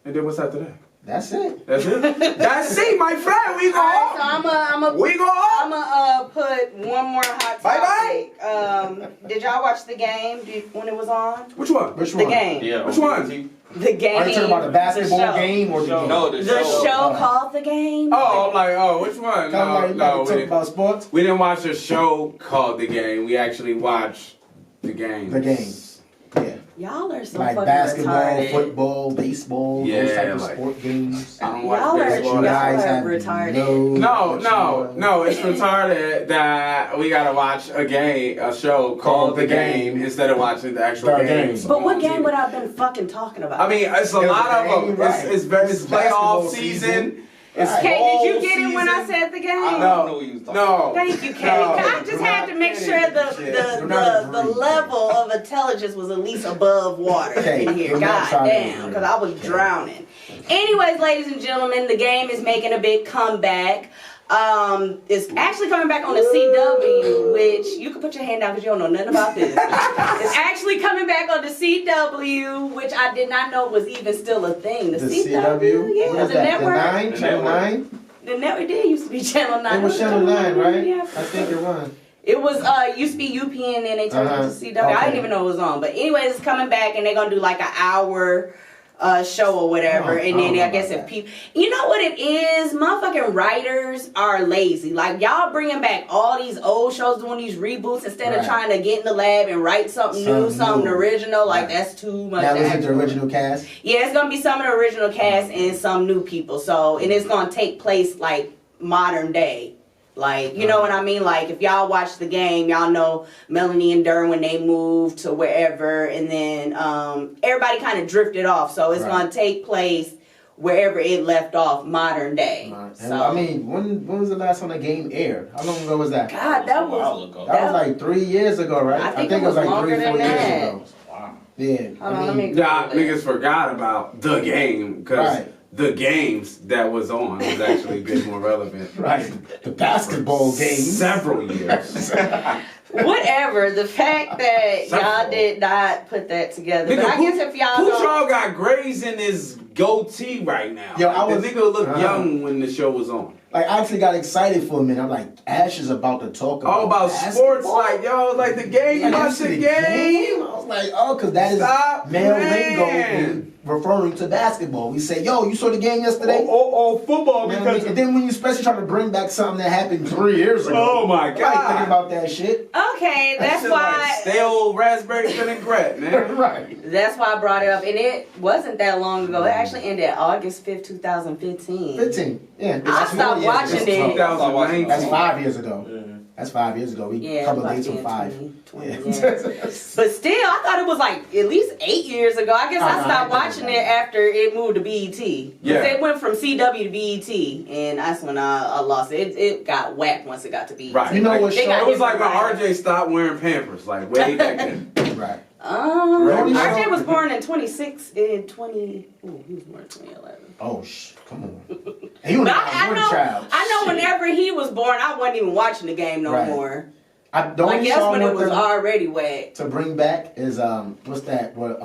Speaker 3: And then what's after that?
Speaker 1: That's it.
Speaker 3: That's it? That's it, my friend. We go
Speaker 2: Alright, so
Speaker 3: on. We go on.
Speaker 2: I'm put one more hot topic. Did y'all watch the game when it was on?
Speaker 3: Which one?
Speaker 1: Which
Speaker 2: The
Speaker 1: one?
Speaker 2: game.
Speaker 5: Yeah.
Speaker 3: Which one?
Speaker 2: The game.
Speaker 1: Are you talking about the basketball
Speaker 2: show.
Speaker 1: game or the game?
Speaker 5: No,
Speaker 2: The show called The Game.
Speaker 3: Oh, I'm like, which one?
Speaker 1: Like,
Speaker 3: No,
Speaker 1: talk about sports.
Speaker 3: we didn't watch a show called The Game. We actually watched The Game.
Speaker 1: The game. Yeah.
Speaker 2: Y'all are so
Speaker 1: Like
Speaker 2: fucking
Speaker 1: basketball,
Speaker 2: retarded.
Speaker 1: football, baseball, those
Speaker 3: Yeah,
Speaker 1: type of
Speaker 3: like-
Speaker 1: sport games.
Speaker 3: I don't
Speaker 2: Y'all
Speaker 3: watch
Speaker 2: are-
Speaker 3: baseball.
Speaker 2: y'all
Speaker 1: guys
Speaker 2: are
Speaker 1: have
Speaker 2: retarded.
Speaker 3: No, it's retarded that we gotta watch a show called The Game instead of watching the actual
Speaker 1: The
Speaker 3: game.
Speaker 1: game.
Speaker 2: But what
Speaker 3: on
Speaker 2: game
Speaker 3: TV.
Speaker 2: would I have been fucking talking about?
Speaker 3: I mean, it's a
Speaker 1: It was
Speaker 3: lot
Speaker 1: the
Speaker 3: of them.
Speaker 1: game, right.
Speaker 3: It's
Speaker 1: It's basketball
Speaker 3: playoff season. It's
Speaker 1: Right.
Speaker 2: Kay, did you
Speaker 3: bowl
Speaker 2: get it when I
Speaker 3: season.
Speaker 2: said The Game?
Speaker 5: I don't know what you was talking about.
Speaker 2: Thank you, Kay.
Speaker 3: No.
Speaker 2: I just had to make sure
Speaker 1: Do not
Speaker 2: the
Speaker 1: agree.
Speaker 2: level of intelligence was at least above water
Speaker 1: Okay,
Speaker 2: in here.
Speaker 1: do not
Speaker 2: God
Speaker 1: try to
Speaker 2: damn,
Speaker 1: agree.
Speaker 2: because I was drowning. Anyways, ladies and gentlemen, The Game is making a big comeback. It's actually coming back on the CW, which you can put your hand down because you don't know nothing about this. It's actually coming back on the CW, which I did not know was even still a thing. The CW? Yeah,
Speaker 1: What is
Speaker 2: the
Speaker 1: that?
Speaker 2: network.
Speaker 1: The 9? Channel
Speaker 5: network.
Speaker 1: 9?
Speaker 2: The network did used to be Channel 9.
Speaker 1: It was Channel 9, right?
Speaker 2: Yeah.
Speaker 1: I think it was.
Speaker 2: It was used to be UPN and then they turned it to CW. I
Speaker 1: Okay.
Speaker 2: didn't even know it was on. But anyways, it's coming back and they're gonna do like an hour show or whatever.
Speaker 1: Oh,
Speaker 2: And
Speaker 1: I
Speaker 2: then
Speaker 1: don't
Speaker 2: I
Speaker 1: know
Speaker 2: guess
Speaker 1: about
Speaker 2: if
Speaker 1: that.
Speaker 2: people, you know what it is, motherfucking writers are lazy. Like y'all bringing back all these old shows, doing these reboots instead of
Speaker 1: Right.
Speaker 2: trying to get in the lab and write something new, something
Speaker 1: new.
Speaker 2: original. Like
Speaker 1: Right.
Speaker 2: that's too much.
Speaker 1: That
Speaker 2: to
Speaker 1: was
Speaker 2: ask
Speaker 1: the
Speaker 2: for.
Speaker 1: original cast?
Speaker 2: Yeah, it's gonna be some of the original cast and some new people. So, and it's gonna take place like modern day. Like, you know what I mean? Like, if y'all watch The Game, y'all know Melanie and Derwin, they moved to wherever, and then everybody kind of drifted off. So it's
Speaker 1: Right.
Speaker 2: gonna take place wherever it left off, modern day.
Speaker 1: And
Speaker 2: So,
Speaker 1: I mean, when was the last time the game aired? How long ago was that?
Speaker 2: God, that
Speaker 5: a while
Speaker 2: was.
Speaker 5: ago.
Speaker 1: That was like 3 years ago, right?
Speaker 2: I think it was
Speaker 1: like
Speaker 2: longer
Speaker 1: 3-4
Speaker 2: than
Speaker 1: years
Speaker 2: that.
Speaker 1: ago.
Speaker 5: Wow.
Speaker 1: Yeah.
Speaker 2: Hold on, let me-
Speaker 3: Yeah, niggas forgot about The Game because
Speaker 1: Right.
Speaker 3: the games that was on was actually a bit more relevant.
Speaker 1: Right. The basketball game.
Speaker 3: Several years.
Speaker 2: Whatever. The fact that y'all
Speaker 3: Several.
Speaker 2: did not put that together. But
Speaker 3: Nigga,
Speaker 2: I guess if y'all
Speaker 3: who
Speaker 2: don't.
Speaker 3: y'all got grays in his goatee right now?
Speaker 1: Yo, I was-
Speaker 3: the nigga looked
Speaker 1: Uh-huh.
Speaker 3: young when the show was on.
Speaker 1: Like, I actually got excited for a minute. I'm like, Ash is about to talk about
Speaker 3: All about sports,
Speaker 1: basketball?
Speaker 3: like yo, like the game,
Speaker 1: Like,
Speaker 3: watch the game.
Speaker 1: I was like, oh, because that is
Speaker 3: Stop
Speaker 1: male
Speaker 3: playing.
Speaker 1: lingo referring to basketball. We say, yo, you saw the game yesterday?
Speaker 3: Football
Speaker 1: You know what I mean? And then when you especially try to bring back something that happened 3 years ago.
Speaker 3: Oh my
Speaker 1: I like
Speaker 3: God.
Speaker 1: thinking about that shit.
Speaker 2: Okay, that's
Speaker 3: shit
Speaker 2: why.
Speaker 3: like stale raspberry vinaigrette, man.
Speaker 1: Right.
Speaker 2: That's why I brought it up, and it wasn't that long ago. It actually ended August 5th, 2015.
Speaker 1: 15. Yeah.
Speaker 2: I
Speaker 1: It's
Speaker 2: stopped
Speaker 1: 4 years
Speaker 2: watching
Speaker 1: ago.
Speaker 2: it.
Speaker 3: 2019.
Speaker 1: That's 5 years ago.
Speaker 5: Mhm.
Speaker 1: That's 5 years ago. We
Speaker 2: Yeah,
Speaker 1: couple
Speaker 2: about
Speaker 1: dates from
Speaker 2: 10,
Speaker 1: 5.
Speaker 2: 20,
Speaker 1: Yeah.
Speaker 2: yeah. But still, I thought it was like at least 8 years ago. I guess I
Speaker 1: I
Speaker 2: stopped
Speaker 1: think
Speaker 2: watching
Speaker 1: about
Speaker 2: it
Speaker 1: it.
Speaker 2: after it moved to BET.
Speaker 3: Yeah.
Speaker 2: It went from CW to BET, and that's when I lost it. It got whacked once it got to BET.
Speaker 3: Right.
Speaker 1: You know what
Speaker 2: They got
Speaker 3: It was like when
Speaker 2: different
Speaker 3: RJ stopped wearing Pampers, like way back then.
Speaker 1: Right.
Speaker 3: Right.
Speaker 2: RJ was born in 26 in 20. Ooh, he was born in 2011.
Speaker 1: Oh, come on. And you
Speaker 2: But
Speaker 1: know,
Speaker 2: I know whenever he was born, I wasn't even watching the game no
Speaker 1: Right.
Speaker 2: more.
Speaker 1: The
Speaker 2: Like
Speaker 1: only
Speaker 2: that's
Speaker 1: song
Speaker 2: when it
Speaker 1: with
Speaker 2: was
Speaker 1: them
Speaker 2: already whacked.
Speaker 1: to bring back is what's that? What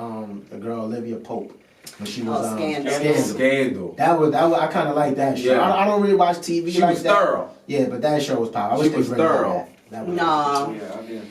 Speaker 1: the girl Olivia Pope when she was
Speaker 2: Scandal.
Speaker 3: Scandal.
Speaker 1: That was I kind of like that show.
Speaker 3: Yeah.
Speaker 1: I don't really watch TV.
Speaker 3: She
Speaker 1: like
Speaker 3: was
Speaker 1: that.
Speaker 3: thorough.
Speaker 1: Yeah, but that show was powerful. I
Speaker 3: She
Speaker 1: wish they
Speaker 3: was
Speaker 1: bring that
Speaker 3: thorough.
Speaker 1: back. That was
Speaker 2: No.
Speaker 5: Yeah, I did.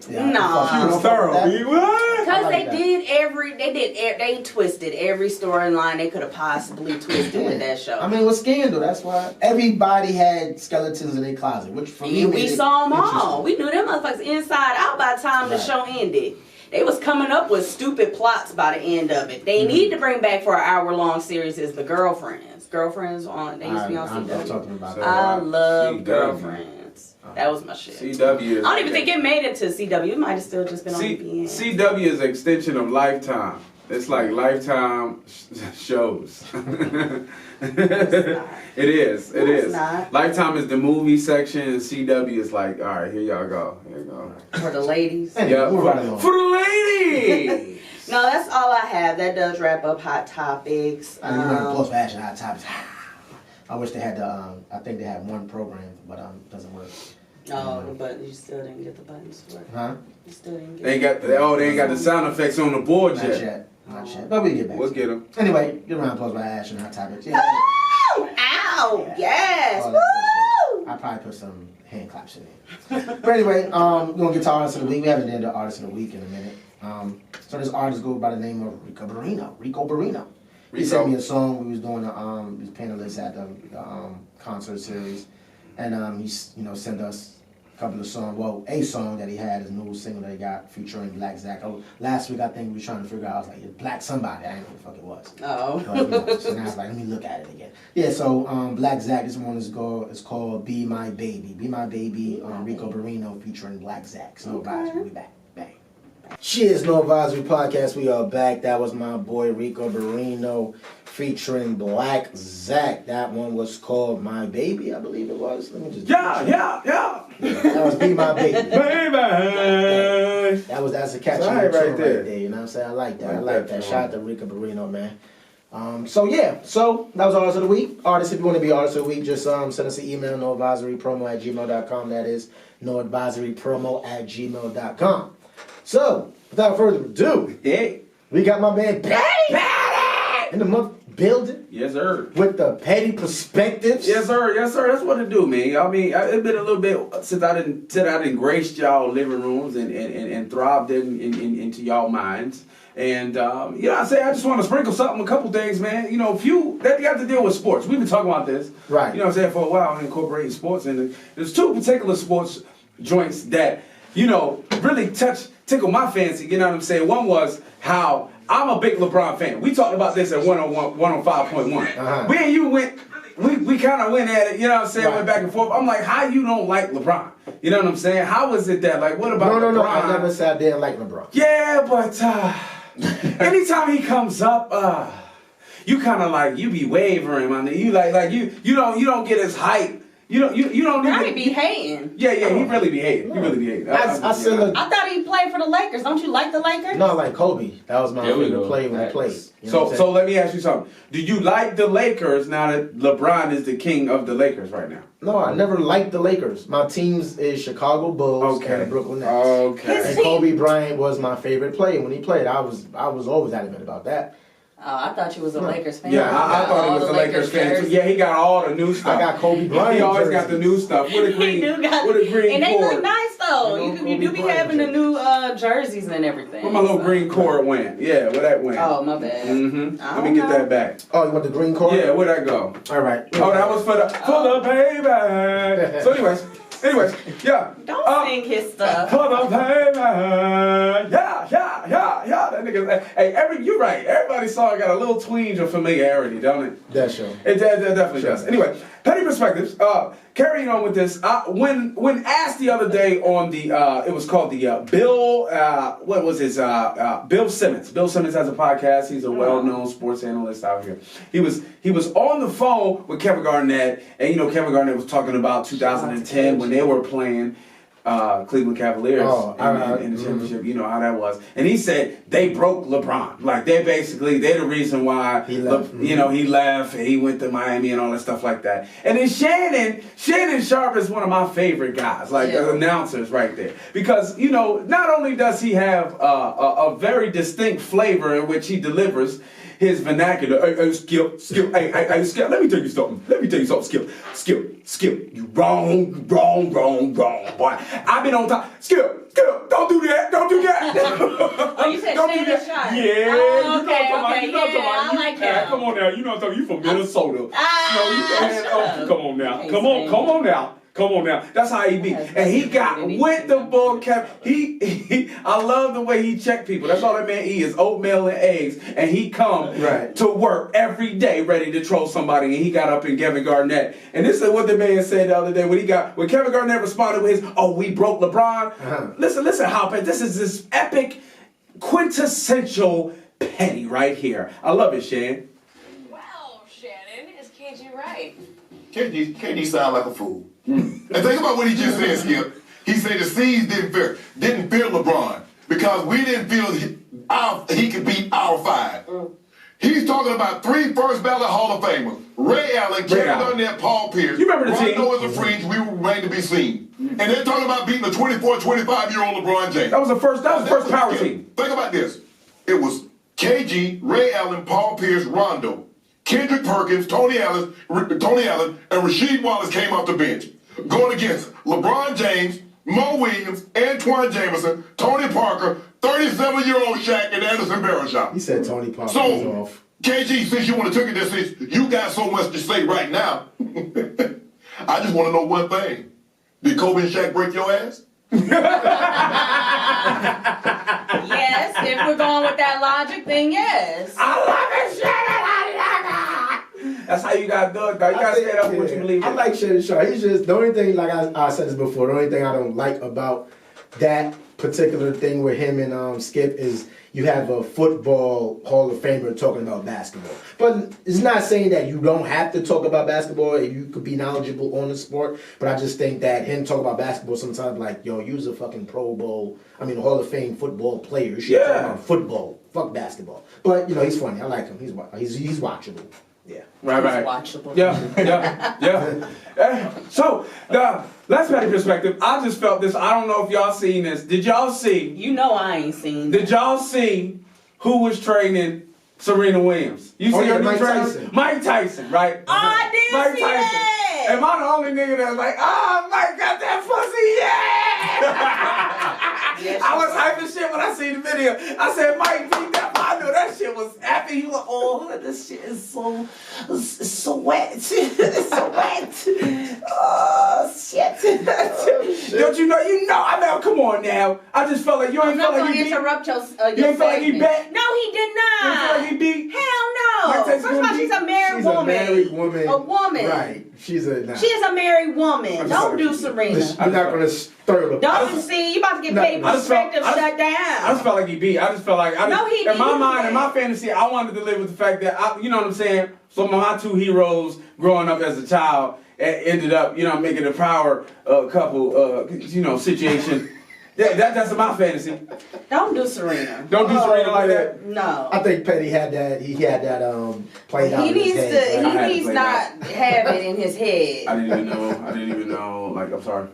Speaker 1: Yeah,
Speaker 2: No.
Speaker 1: I
Speaker 3: She was
Speaker 1: fuck with
Speaker 3: thorough.
Speaker 1: that.
Speaker 3: B. What?
Speaker 2: Because
Speaker 1: I like
Speaker 2: they
Speaker 1: that.
Speaker 2: they twisted every storyline they could have possibly twisted with that show.
Speaker 1: I mean, with Scandal, that's why everybody had skeletons in their closet, which for me
Speaker 2: we
Speaker 1: made it
Speaker 2: saw them all.
Speaker 1: interesting.
Speaker 2: We knew them motherfuckers inside out by the time the
Speaker 1: Right.
Speaker 2: show ended. They was coming up with stupid plots by the end of it. They need to bring back for an hour-long series is The Girlfriends. Girlfriends on, they used to be on
Speaker 1: I'm
Speaker 2: CW.
Speaker 1: talking about
Speaker 3: So,
Speaker 1: that.
Speaker 2: I love
Speaker 3: CW.
Speaker 2: Girlfriends. That was my shit.
Speaker 3: CW is
Speaker 2: I don't even think it made it to CW. It might have still just been on VPN.
Speaker 3: CW is an extension of Lifetime. It's like Lifetime shows. It is. It
Speaker 2: No, it's
Speaker 3: is.
Speaker 2: not.
Speaker 3: Lifetime is the movie section, and CW is like, all right, here y'all go. Here you go.
Speaker 2: For the ladies.
Speaker 1: Anyway,
Speaker 3: Yeah,
Speaker 1: move right along.
Speaker 3: for the ladies.
Speaker 2: No, that's all I have. That does wrap up Hot Topics.
Speaker 1: I mean, you want to post fashion hot topics. I wish they had the. I think they had one program, but doesn't work.
Speaker 2: Oh, the button. You still didn't get the buttons for it.
Speaker 1: Huh?
Speaker 2: You still didn't get
Speaker 3: They ain't got the sound effects on the board
Speaker 1: Not
Speaker 3: yet.
Speaker 1: yet. Not yet. But we get back.
Speaker 3: We'll get them.
Speaker 1: Anyway, get around post by Ash and our topics. Yeah.
Speaker 2: Oh, ow! Yes!
Speaker 1: All that good
Speaker 2: Woo!
Speaker 1: shit. I probably put some hand claps in there. But anyway, we're gonna get to artist of the week. We haven't done the artist of the week in a minute. So this artist goes by the name of Rico Barrino. He sent me a song. We was doing he was panelist at the concert series, and he sent us a couple of songs. Well, a song that he had, his new single that he got featuring Black Zach. Last week I think we were trying to figure out. I was like, Black somebody. I didn't know what the fuck it was.
Speaker 2: Oh.
Speaker 1: So now I was like, let me look at it again. Yeah. So Black Zach. This one is called "Be My Baby." "Be My Baby." Rico Barrino featuring Black Zach. So we back. Bang. Cheers, No Advisory Podcast. We are back. That was my boy Rico Barrino featuring Black Zach. That one was called "My Baby," I believe it was. Let me just.
Speaker 3: Yeah.
Speaker 1: That was "Be My Baby."
Speaker 3: Baby.
Speaker 1: That's a catchy
Speaker 3: Right
Speaker 1: right
Speaker 3: there.
Speaker 1: there. You know what I'm saying? I like that. Shout out to Rico Barrino, man. So that was Artist of the Week. Artists, if you want to be Artist of the Week, just send us an email, noadvisorypromo@gmail.com. That is noadvisorypromo@gmail.com. So, without further ado, we got my man Patty in the month building.
Speaker 3: Yes, sir.
Speaker 1: With the petty perspectives.
Speaker 3: Yes, sir. That's what it do, man. I mean, it's been a little bit since I didn't graced y'all living rooms and thrived into y'all minds. And I just want to sprinkle a couple things, man. Few that you have to deal with sports. We've been talking about this,
Speaker 1: right?
Speaker 3: You know what I'm saying, for a while, incorporating sports, and there's two particular sports joints that really tickle my fancy. You know what I'm saying? One was how I'm a big LeBron fan. We talked about this at 105.1. Me and you we kind of went at it. You know what I'm saying? Right. Went back and forth. I'm like, how you don't like LeBron? You know what I'm saying? How is it that what about LeBron?
Speaker 1: No. I never said I didn't like LeBron.
Speaker 3: Yeah, but anytime he comes up, you kind of you be wavering, man. You you don't get his hype. You don't
Speaker 2: He be hating.
Speaker 3: Yeah, he really be hating. He really be hating.
Speaker 1: I
Speaker 2: thought he played for the Lakers. Don't you like the Lakers?
Speaker 1: No, I like Kobe. That was my favorite player when he played.
Speaker 3: So let me ask you something. Do you like the Lakers now that LeBron is the king of the Lakers right now?
Speaker 1: No, I never liked the Lakers. My teams is Chicago Bulls and the Brooklyn Nets.
Speaker 3: Okay.
Speaker 1: And Kobe Bryant was my favorite player when he played. I was always adamant about that.
Speaker 2: Oh, I thought you was a Lakers fan.
Speaker 3: Yeah, I thought he was a Lakers fan too. Yeah, he got all the new stuff.
Speaker 1: I got Kobe Bryant.
Speaker 3: He always got the new stuff. With a green,
Speaker 2: and they look nice though. You do be having the new jerseys and everything.
Speaker 3: Where my little green cord went? Yeah, where that went?
Speaker 2: Oh, my bad.
Speaker 3: Let me get that back.
Speaker 1: Oh, you want the green cord?
Speaker 3: Yeah, where'd that go?
Speaker 1: All right.
Speaker 3: Oh, that was for the baby. So anyways, yeah.
Speaker 2: Don't sing his stuff.
Speaker 3: For the baby. Yeah. That nigga. Hey, you're right. Everybody's song got a little twinge of familiarity, don't it?
Speaker 1: That's sure.
Speaker 3: It definitely does. Anyway, petty perspectives. Carrying on with this. When asked the other day on the, it was called the Bill. What was his? Bill Simmons. Bill Simmons has a podcast. He's a well-known sports analyst out here. He was on the phone with Kevin Garnett, and Kevin Garnett was talking about 2010 when they were playing Cleveland Cavaliers in the championship. You know how that was. And he said they broke LeBron. They're the reason why he left. He left and he went to Miami and all that stuff like that. And then Shannon Sharp is one of my favorite guys, the announcers right there. Because, not only does he have a very distinct flavor in which he delivers his vernacular. Hey, Skip. Hey, Skip, let me tell you something, Skip. You wrong, boy. I've been on top. Skip, don't do that.
Speaker 2: Oh, you said
Speaker 3: don't do that.
Speaker 2: Sharp.
Speaker 3: Yeah.
Speaker 2: Oh, okay,
Speaker 3: I
Speaker 2: like him.
Speaker 3: Come on now. You know what I'm talking. You from Minnesota. Come on now. Come on now. That's how he be. And he got with the bull cap. I love the way he checked people. That's all that man eat is oatmeal and eggs. And he come to work every day ready to troll somebody. And he got up in Kevin Garnett. And this is what the man said the other day when Kevin Garnett responded with his, we broke LeBron. Listen, Hopper, this is this epic, quintessential petty right here. I love it, Shan.
Speaker 6: Well, Shannon, is KG right?
Speaker 7: KD sound like a fool. And think about what he just said, Skip. He said the C's didn't fear LeBron because we didn't feel he could beat our five. He's talking about 3 first ballot Hall of Famers. Ray Allen, Kevin Garnett, Paul Pierce.
Speaker 3: You remember the team?
Speaker 7: Rondo is a fringe, we will remain to be seen. And they're talking about beating a 24, 25-year-old LeBron James.
Speaker 3: That was the first power team.
Speaker 7: Think about this. It was KG, Ray Allen, Paul Pierce, Rondo, Kendrick Perkins, Tony Allen, and Rasheed Wallace came off the bench. Going against LeBron James, Mo Williams, Antoine Jameson, Tony Parker, 37-year-old Shaq, and Anderson Barrowshot.
Speaker 1: He said Tony Parker was
Speaker 7: So,
Speaker 1: off.
Speaker 7: KG, since you want to take it this, since you got so much to say right now, I just want to know one thing. Did Kobe and Shaq break your ass?
Speaker 2: Yes, if we're going with that logic, then yes.
Speaker 3: I love it, Shannon. That's how you got to do it, though. You got to stand up for what you believe in.
Speaker 1: I like Shannon Sharp. He's just, the only thing, like I said this before, the only thing I don't like about that particular thing with him and Skip is you have a football Hall of Famer talking about basketball. But it's not saying that you don't have to talk about basketball and you could be knowledgeable on the sport. But I just think that him talking about basketball sometimes like, yo, you's a fucking Hall of Fame football player. You should talk about football. Fuck basketball. But, you know, he's funny. I like him. He's watchable. Yeah.
Speaker 3: Right.
Speaker 2: Watchable.
Speaker 3: Yeah. So, the last petty perspective, I just felt this. I don't know if y'all seen this. Did y'all see?
Speaker 2: You know I ain't seen.
Speaker 3: Did y'all see who was training Serena Williams? You see her
Speaker 1: Mike
Speaker 3: trainer?
Speaker 1: Tyson.
Speaker 3: Mike Tyson, right?
Speaker 2: Oh, I did
Speaker 3: Mike
Speaker 2: see
Speaker 3: Tyson.
Speaker 2: that.
Speaker 3: Am I the only nigga that's like, oh, Mike got that pussy, yeah! I was hyping shit when I seen the video. I said, Mike, beat that. I knew that shit was happy. He was like, oh, this shit is so wet. It's so wet. Oh, shit. Don't you know? I mean, come on now. I just felt like you ain't felt like he beat.
Speaker 2: Interrupt your
Speaker 3: You ain't feel like he bet?
Speaker 2: No, he did not.
Speaker 3: You ain't feel like he beat?
Speaker 2: Hell no.
Speaker 3: Mike Tyson
Speaker 2: First of all, she's a married woman. A woman.
Speaker 1: Right. She is a married
Speaker 2: woman. Don't do Serena.
Speaker 1: I'm not going to stir the
Speaker 2: Don't see. You about to get paid perspective. Shut down.
Speaker 3: I just felt like he beat. I just felt like
Speaker 2: No, he
Speaker 3: in my
Speaker 2: didn't.
Speaker 3: mind, in my fantasy, I wanted to live with the fact that you know what I'm saying. So my 2 heroes growing up as a child ended up, making a power couple, situation. That's my fantasy.
Speaker 2: Don't do Serena.
Speaker 3: Don't do Serena like that.
Speaker 2: No.
Speaker 1: I think Petty had that. He had that played out.
Speaker 2: He needs
Speaker 1: in his head, right?
Speaker 2: He needs not have it in his head.
Speaker 3: I didn't even know. Like, I'm sorry.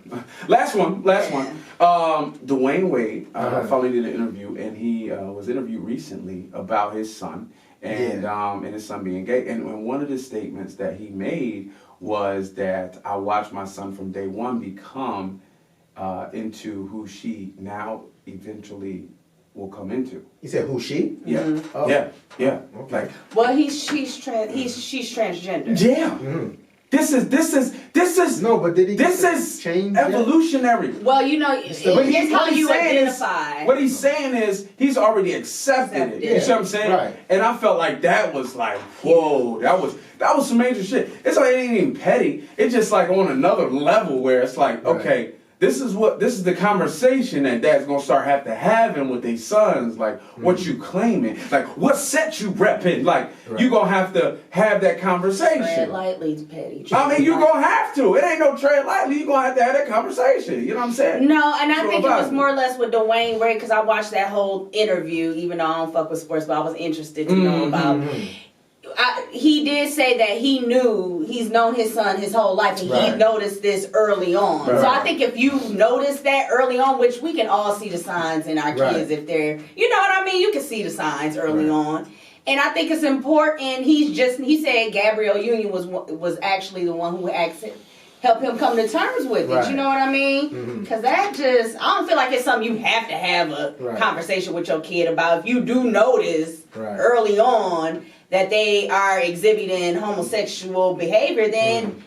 Speaker 3: Last one. Dwayne Wade finally did an interview, and he was interviewed recently about his son and his son being gay. And one of the statements that he made was that I watched my son from day one become into who she now eventually will come into.
Speaker 1: He said, "Who she?"
Speaker 3: Yeah,
Speaker 1: Oh.
Speaker 3: yeah.
Speaker 1: Okay.
Speaker 3: Like,
Speaker 2: Well, she's transgender.
Speaker 3: yeah.
Speaker 1: Mm-hmm.
Speaker 3: This is
Speaker 1: No, but did he?
Speaker 3: This is
Speaker 1: change
Speaker 3: evolutionary.
Speaker 2: Well, it's how you identify.
Speaker 3: What he's saying is he's already accepted it. You see what I'm saying?
Speaker 1: Right.
Speaker 3: And I felt like that was like, whoa, that was some major shit. It's like it ain't even petty. It's just like on another level where it's like, okay, this is the conversation that dad's gonna start having with their sons. Like, what you claiming? Like, what set you repping? Like, you gonna have to have that conversation.
Speaker 2: Tread lightly, petty.
Speaker 3: I mean, you're gonna have to. It ain't no tread lightly. You're gonna have to have that conversation. You know what I'm saying?
Speaker 2: No, and I
Speaker 3: So
Speaker 2: think it was more or less with Dwayne Wade because I watched that whole interview, even though I don't fuck with sports, but I was interested to know about. He did say that he's known his son his whole life, and he noticed this early on.
Speaker 1: Right.
Speaker 2: So I think if you notice that early on, which we can all see the signs in our kids if they're, you know what I mean? You can see the signs early on. And I think it's important. He said Gabrielle Union was actually the one who helped him come to terms with it. You know what I mean? Because I don't feel like it's something you have to have a conversation with your kid about. If you do notice early on that they are exhibiting homosexual behavior, then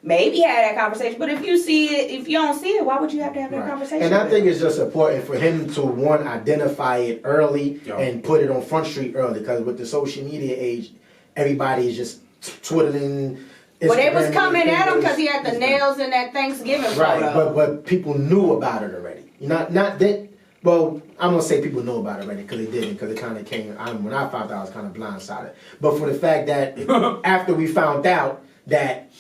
Speaker 2: maybe have that conversation. But if you don't see it, why would you have to have that conversation?
Speaker 1: And I think it's just important for him to identify it early and put it on Front Street early, because with the social media age, everybody is just twiddling.
Speaker 2: Well, they was coming at him because he had the nails in that Thanksgiving photo.
Speaker 1: Right, but people knew about it already. Not that. Well, I'm gonna say people know about it already because they didn't, because it kind of came. When I found out, I was kind of blindsided. But for the fact that after we found out that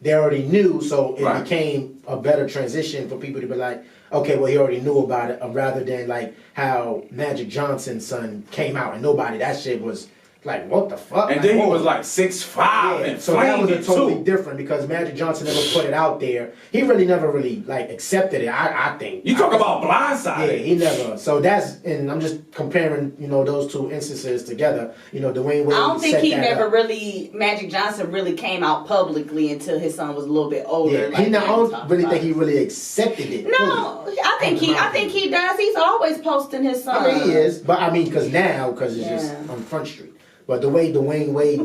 Speaker 1: they already knew, so it became a better transition for people to be like, okay, well, he already knew about it, rather than like how Magic Johnson's son came out and nobody. That shit was Like, what the fuck?
Speaker 3: And
Speaker 1: like,
Speaker 3: then he was like 6'5" and
Speaker 1: so that was
Speaker 3: flaming
Speaker 1: totally
Speaker 3: too.
Speaker 1: different because Magic Johnson never put it out there. He really never really like accepted it. I think.
Speaker 3: You talk about blindsided.
Speaker 1: Yeah, he never. So that's, and I'm just comparing, those two instances together. Dwayne Wade.
Speaker 2: I don't think
Speaker 1: set
Speaker 2: he
Speaker 1: that
Speaker 2: never
Speaker 1: up.
Speaker 2: really, Magic Johnson really came out publicly until his son was a little bit older.
Speaker 1: Yeah,
Speaker 2: like
Speaker 1: I don't really think
Speaker 2: about.
Speaker 1: he really accepted it.
Speaker 2: No, I think he does. He's always posting his son.
Speaker 1: I mean, he is, but I mean, because it's just
Speaker 2: Yeah.
Speaker 1: on Front Street. But the way Dwayne Wade,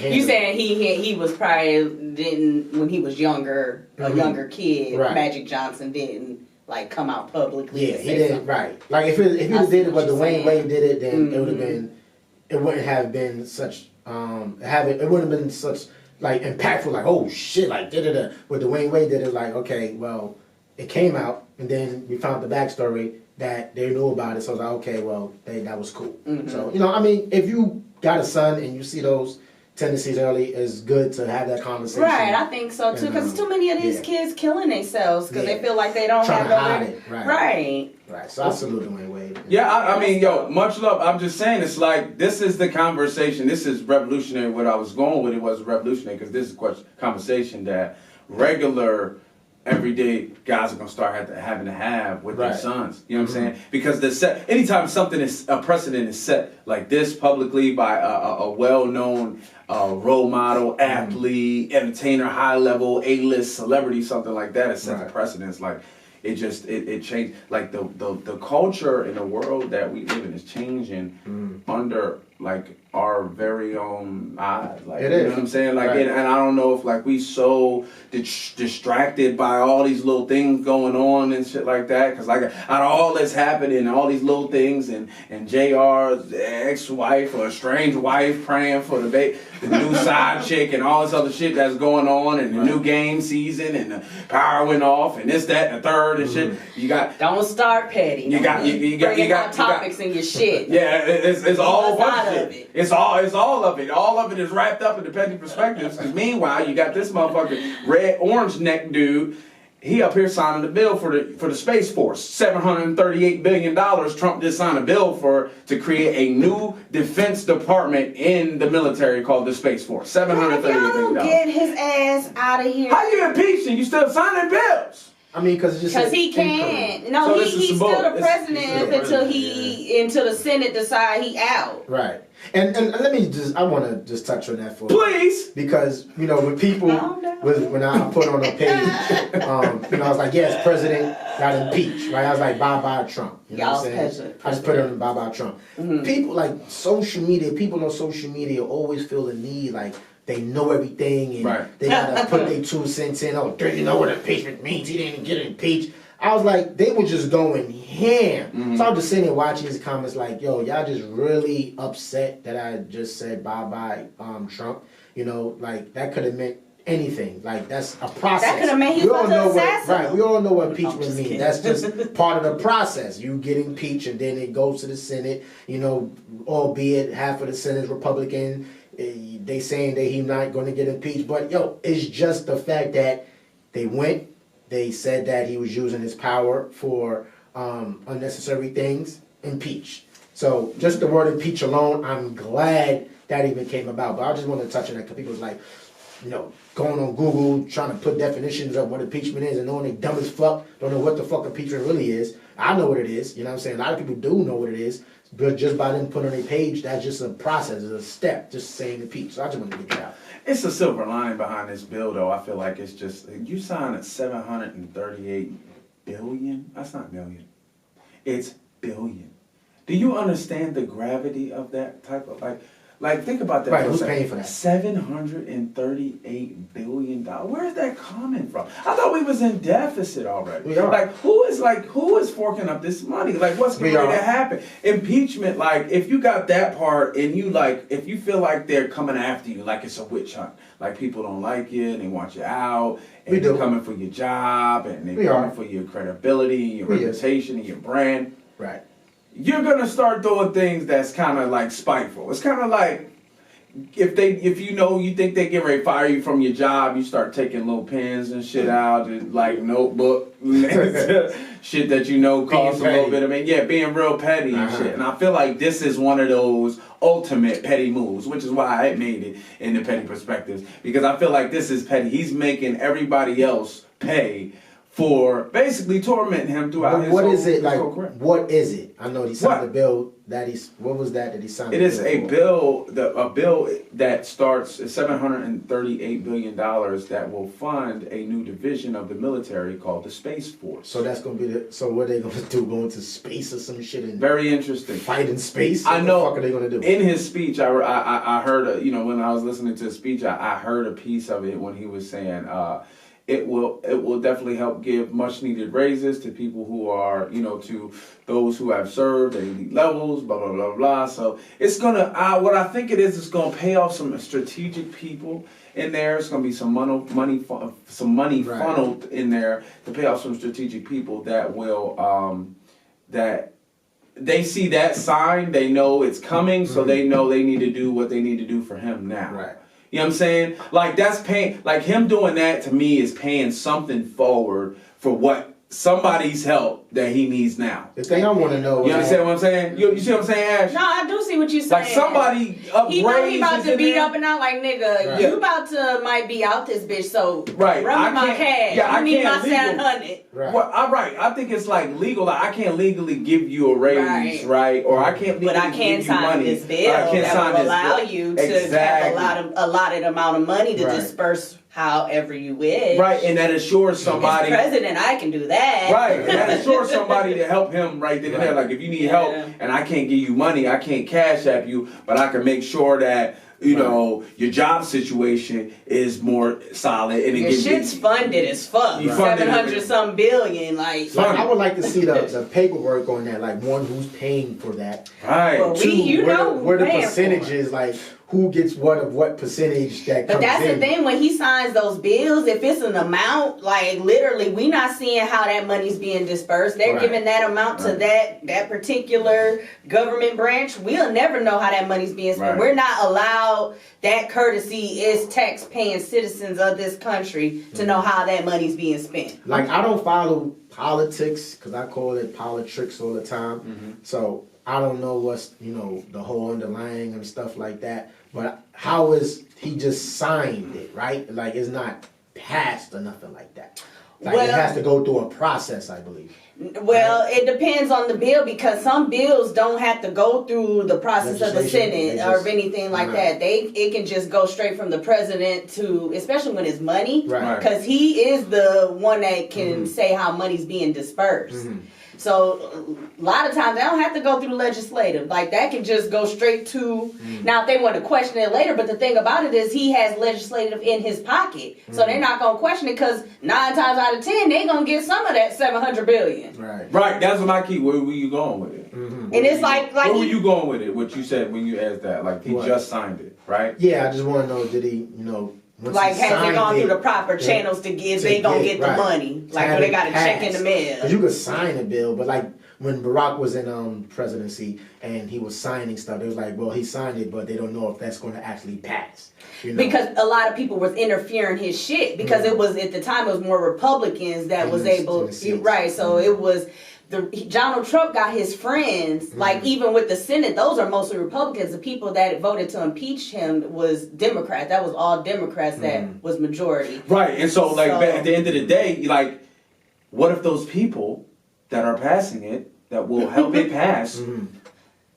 Speaker 2: You said he was probably when he was younger, a younger kid.
Speaker 1: Right.
Speaker 2: Magic Johnson didn't like come out publicly.
Speaker 1: Yeah,
Speaker 2: and
Speaker 1: he
Speaker 2: say
Speaker 1: didn't.
Speaker 2: something.
Speaker 1: Right. Like if he did it, but
Speaker 2: you're
Speaker 1: Dwayne
Speaker 2: saying.
Speaker 1: Wade did it, then it would have been. It wouldn't have been such. It wouldn't have been such like impactful. Like, oh shit, like da. But Dwayne Wade did it. Like, okay, well, it came out, and then we found the backstory that they knew about it. So I was like, okay, well, that was cool. So I mean, if you got a son and you see those tendencies early, it's good to have that conversation.
Speaker 2: Right, I think so too. Because too many of these kids killing themselves because they feel like they don't
Speaker 1: Trying
Speaker 2: have
Speaker 1: to hide
Speaker 2: no.
Speaker 1: it. Right.
Speaker 2: Right.
Speaker 1: Right. So I salute Dwayne Wade.
Speaker 3: Yeah, I mean, much love. I'm just saying, it's like, this is the conversation. This is revolutionary. What I was going with, it was revolutionary because this is a conversation that regular, everyday guys are going to start having to have with their sons. You know what I'm saying? Because anytime something is, a precedent is set like this publicly by a well-known role model, athlete, entertainer, high-level, A-list celebrity, something like that, it sets a precedent. Like, it changed. Like the culture in the world that we live in is changing under like our very own eyes. Like,
Speaker 1: it
Speaker 3: you
Speaker 1: is.
Speaker 3: know what I'm saying? Like, and I don't know if like we so distracted by all these little things going on and shit like that. Cause like out of all that's happening, all these little things, and JR's ex-wife or estranged wife praying for the new side chick and all this other shit that's going on, and the new game season, and the power went off, and this, that, and the third, and shit. You got.
Speaker 2: Don't start petty.
Speaker 3: You got
Speaker 2: topics in your shit.
Speaker 3: Yeah, it's all
Speaker 2: What's
Speaker 3: bunch of it. It's all of it. All of it is wrapped up in the petty perspectives. Because meanwhile, you got this motherfucking orange neck dude. He up here signing the bill for the Space Force. $738 billion. Trump just signed a bill to create a new defense department in the military called the Space Force. $738 billion.
Speaker 2: Get his ass out of here.
Speaker 3: How you impeaching? You still signing bills?
Speaker 1: I mean, because
Speaker 2: he can't. No,
Speaker 3: So
Speaker 2: he's still the president until the Senate decide he out.
Speaker 1: Right. And let me I want to just touch on that for
Speaker 3: Please.
Speaker 1: Because when people when I put on a page, I was like, yes, president got impeached, right? I was like, bye Trump. You know what I'm saying? I just put it on bye Trump. People like social media. People on social media always feel the need like. They know everything and they gotta put their 2 cents in. Oh, do you know what impeachment means? He didn't get impeached. I was like, they were just going ham. So I was just sitting there watching these comments like, yo, y'all just really upset that I just said bye Trump. Like that could have meant anything. Like that's a process.
Speaker 2: That could have meant he was the assassin.
Speaker 1: Right, we all know what impeachment means. That's just part of the process. You get impeached and then it goes to the Senate, albeit half of the Senate is Republican. They saying that he's not going to get impeached, but it's just the fact that they said that he was using his power for unnecessary things, impeach. So just the word impeach alone, I'm glad that even came about. But I just want to touch on that because people was like, going on Google trying to put definitions of what impeachment is and knowing they dumb as fuck, don't know what the fuck impeachment really is. I know what it is, you know what I'm saying? A lot of people do know what it is. But just by them putting on a page, that's just a process, it's a step, just saying impeach. So I just want to get that out.
Speaker 3: It's a silver lining behind this bill, though. I feel like it's just, you sign at $738 billion. That's not million. It's billion. Do you understand the gravity of that type of, like think about that.
Speaker 1: Right, who's paying for that?
Speaker 3: $738 billion. Where's that coming from? I thought we was in deficit already.
Speaker 1: We are.
Speaker 3: Who is forking up this money? Like, what's going to happen? Impeachment, if you got that part and if you feel like they're coming after you, like it's a witch hunt, like people don't like you and they want you out, and they're coming for your job, and they're coming for your credibility, your reputation, and your brand.
Speaker 1: Right.
Speaker 3: You're going to start doing things that's kind of like spiteful. It's kind of like, if you think they get ready to fire you from your job, you start taking little pens and shit out, and like notebook shit that costs a little bit. I mean, being real petty and shit. And I feel like this is one of those ultimate petty moves, which is why I made it in the petty perspectives, because I feel like this is petty. He's making everybody else pay for basically tormenting him throughout his
Speaker 1: What
Speaker 3: whole,
Speaker 1: is it like?
Speaker 3: career.
Speaker 1: What is it? I know he signed a bill that what was that he signed?
Speaker 3: It is a bill that starts at $738 billion that will fund a new division of the military called the Space Force.
Speaker 1: So that's gonna be so what are they gonna do? Go into space or some shit? And
Speaker 3: very interesting.
Speaker 1: Fight in space?
Speaker 3: I know.
Speaker 1: What the fuck are they gonna do?
Speaker 3: In his speech, I heard when I was listening to his speech, I heard a piece of it when he was saying it will definitely help give much needed raises to people who are, to those who have served at elite levels, blah, blah, blah, blah. So it's gonna, what I think it is, it's gonna pay off some strategic people in there. It's gonna be some money funneled in there to pay off some strategic people that will, that they see that sign, they know it's coming, so they know they need to do what they need to do for him now.
Speaker 1: Right.
Speaker 3: You know what I'm saying? Like that's paying, like him doing that to me is paying something forward for what somebody's help that he needs now.
Speaker 1: The thing I want to know.
Speaker 3: You understand what I'm saying? You see what I'm saying, Ash?
Speaker 2: No, I do see what you're saying.
Speaker 3: Like somebody upgrades.
Speaker 2: He know he about to beat
Speaker 3: there.
Speaker 2: up and out like nigga. You about to might be out this bitch. So
Speaker 3: right.
Speaker 2: run me my cash.
Speaker 3: Yeah,
Speaker 2: I need my
Speaker 3: legal.
Speaker 2: 700.
Speaker 1: Right.
Speaker 3: Well, I think it's like legal. Like, I can't legally give you a raise, right? Or I can't legally
Speaker 2: but I can
Speaker 3: give
Speaker 2: sign
Speaker 3: you money.
Speaker 2: this bill
Speaker 3: I can't
Speaker 2: that
Speaker 3: sign
Speaker 2: will
Speaker 3: this
Speaker 2: allow
Speaker 3: bill.
Speaker 2: you to have a allotted amount of money to disperse however you wish.
Speaker 3: Right, and that assures somebody.
Speaker 2: As president, I can do that.
Speaker 3: Right, and that assures somebody to help him right then and there. Like if you need help and I can't give you money, I can't cash app you, but I can make sure that your job situation is more solid and
Speaker 2: your shit's funded as fuck. 700-some billion, like.
Speaker 1: I would like to see the paperwork on that, like one who's paying for that.
Speaker 3: Right.
Speaker 2: Well,
Speaker 1: two, where the percentages, like who gets what of what percentage that comes in.
Speaker 2: But that's the thing, when he signs those bills, if it's an amount, like literally, we not seeing how that money's being dispersed. They're giving that amount to that particular government branch. We'll never know how that money's being spent. We're not allowed that courtesy as tax-paying citizens of this country to know how that money's being spent.
Speaker 1: Like, I don't follow politics, because I call it politics all the time. So I don't know what's, the whole underlying and stuff like that. But how is he just signed it, right? Like, it's not passed or nothing like that. Like, it has to go through a process, I believe.
Speaker 2: Well, it depends on the bill, because some bills don't have to go through the process of the Senate or anything like that. It can just go straight from the president to, especially when it's money, because he is the one that can say how money's being dispersed. So a lot of times they don't have to go through the legislative. Like that can just go straight to, now if they want to question it later, but the thing about it is he has legislative in his pocket. So they're not going to question it, because 9 times out of 10, they're going to get some of that $700 billion.
Speaker 3: Right, that's my key. Where were you going with it?
Speaker 2: And it's like
Speaker 3: where were you going with it? What you said when you asked that? Like he just signed it, right?
Speaker 1: Yeah, I just want to know, did he,
Speaker 2: like, has they gone through the proper channels to get, they gonna get the money? Like, when they got a check in the mail.
Speaker 1: Because you could sign a bill, but like when Barack was in presidency and he was signing stuff, it was like, well, he signed it, but they don't know if that's going to actually pass.
Speaker 2: Because a lot of people was interfering his shit. Because it was, at the time, it was more Republicans that was able, right? So it was. Donald Trump got his friends, like even with the Senate, those are mostly Republicans. The people that voted to impeach him was Democrats. That was all Democrats that was majority.
Speaker 3: Right, and so like at the end of the day, like, what if those people that are passing it, that will help it pass,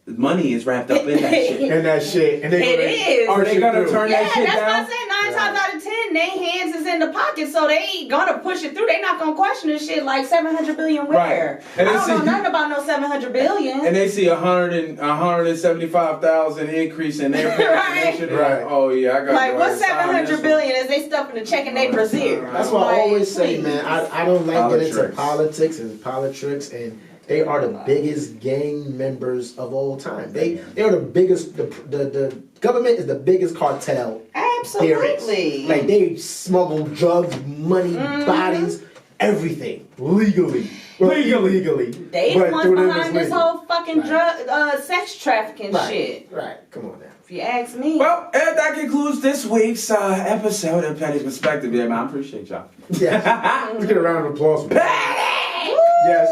Speaker 3: the money is wrapped up in that shit.
Speaker 1: And they
Speaker 3: are they gonna turn that shit down?
Speaker 2: That's what I said. 9 times out of 10, their hands is in the pocket, so they ain't gonna push it through. They not gonna question this shit like 700 billion where.
Speaker 3: And
Speaker 2: I don't know nothing about no 700 billion.
Speaker 3: And they see 175,000 increase in their pay. Oh yeah, I got.
Speaker 2: Like what's 700 billion? Is they stuffing the check in their brassiere?
Speaker 1: That's what I always say, man. I don't like getting into politics and politics and. They are the biggest gang members of all time. They are the biggest. The government is the biggest cartel.
Speaker 2: Absolutely.
Speaker 1: Like they smuggle drugs, money, bodies, everything legally. Legally.
Speaker 2: They the ones behind this whole fucking drug, sex trafficking shit.
Speaker 1: Right. Come on now.
Speaker 2: you ask me.
Speaker 3: Well, and that concludes this week's episode of Petty's Perspective. Yeah, man, I appreciate y'all.
Speaker 1: Yeah. Let's get a round of applause for
Speaker 3: Petty!
Speaker 1: Yes.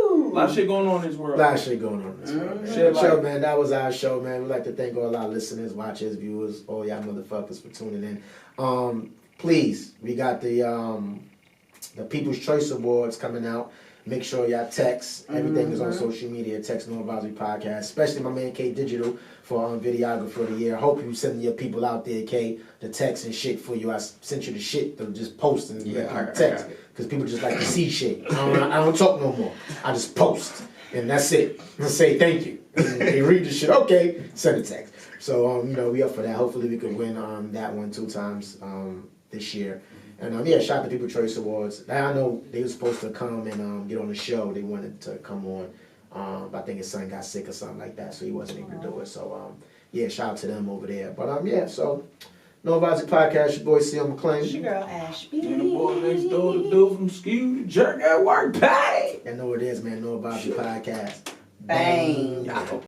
Speaker 5: A lot of shit going on in this world.
Speaker 1: A lot of shit going on in this world.
Speaker 5: Shit
Speaker 1: Show,
Speaker 5: like-
Speaker 1: man. That was our show, man. We'd like to thank all our listeners, watchers, viewers, all y'all motherfuckers for tuning in. Please, we got the People's Choice Awards coming out. Make sure y'all text. Everything is on social media. Text NoAdvisory Podcast, especially my man K Digital for videographer of the year. I hope you sending your people out there, K, the text and shit for you. I sent you the shit to just post and text because people just like to see shit. I don't talk no more. I just post and that's it. I say thank you. And they read the shit. Okay, send a text. So we up for that. Hopefully we can win that one 2 times this year. And shout out to People's Choice Awards. Now I know they were supposed to come and get on the show. They wanted to come on. But I think his son got sick or something like that, so he wasn't able to do it. So shout out to them over there. But so NoAdvisory Podcast, your boy C.L. McClain.
Speaker 2: It's your girl Ashby.
Speaker 3: And the boy next door, the dude from Skew, jerk at work, Patty.
Speaker 1: I know it is, man. NoAdvisory Podcast.
Speaker 2: Bang.
Speaker 1: Bang.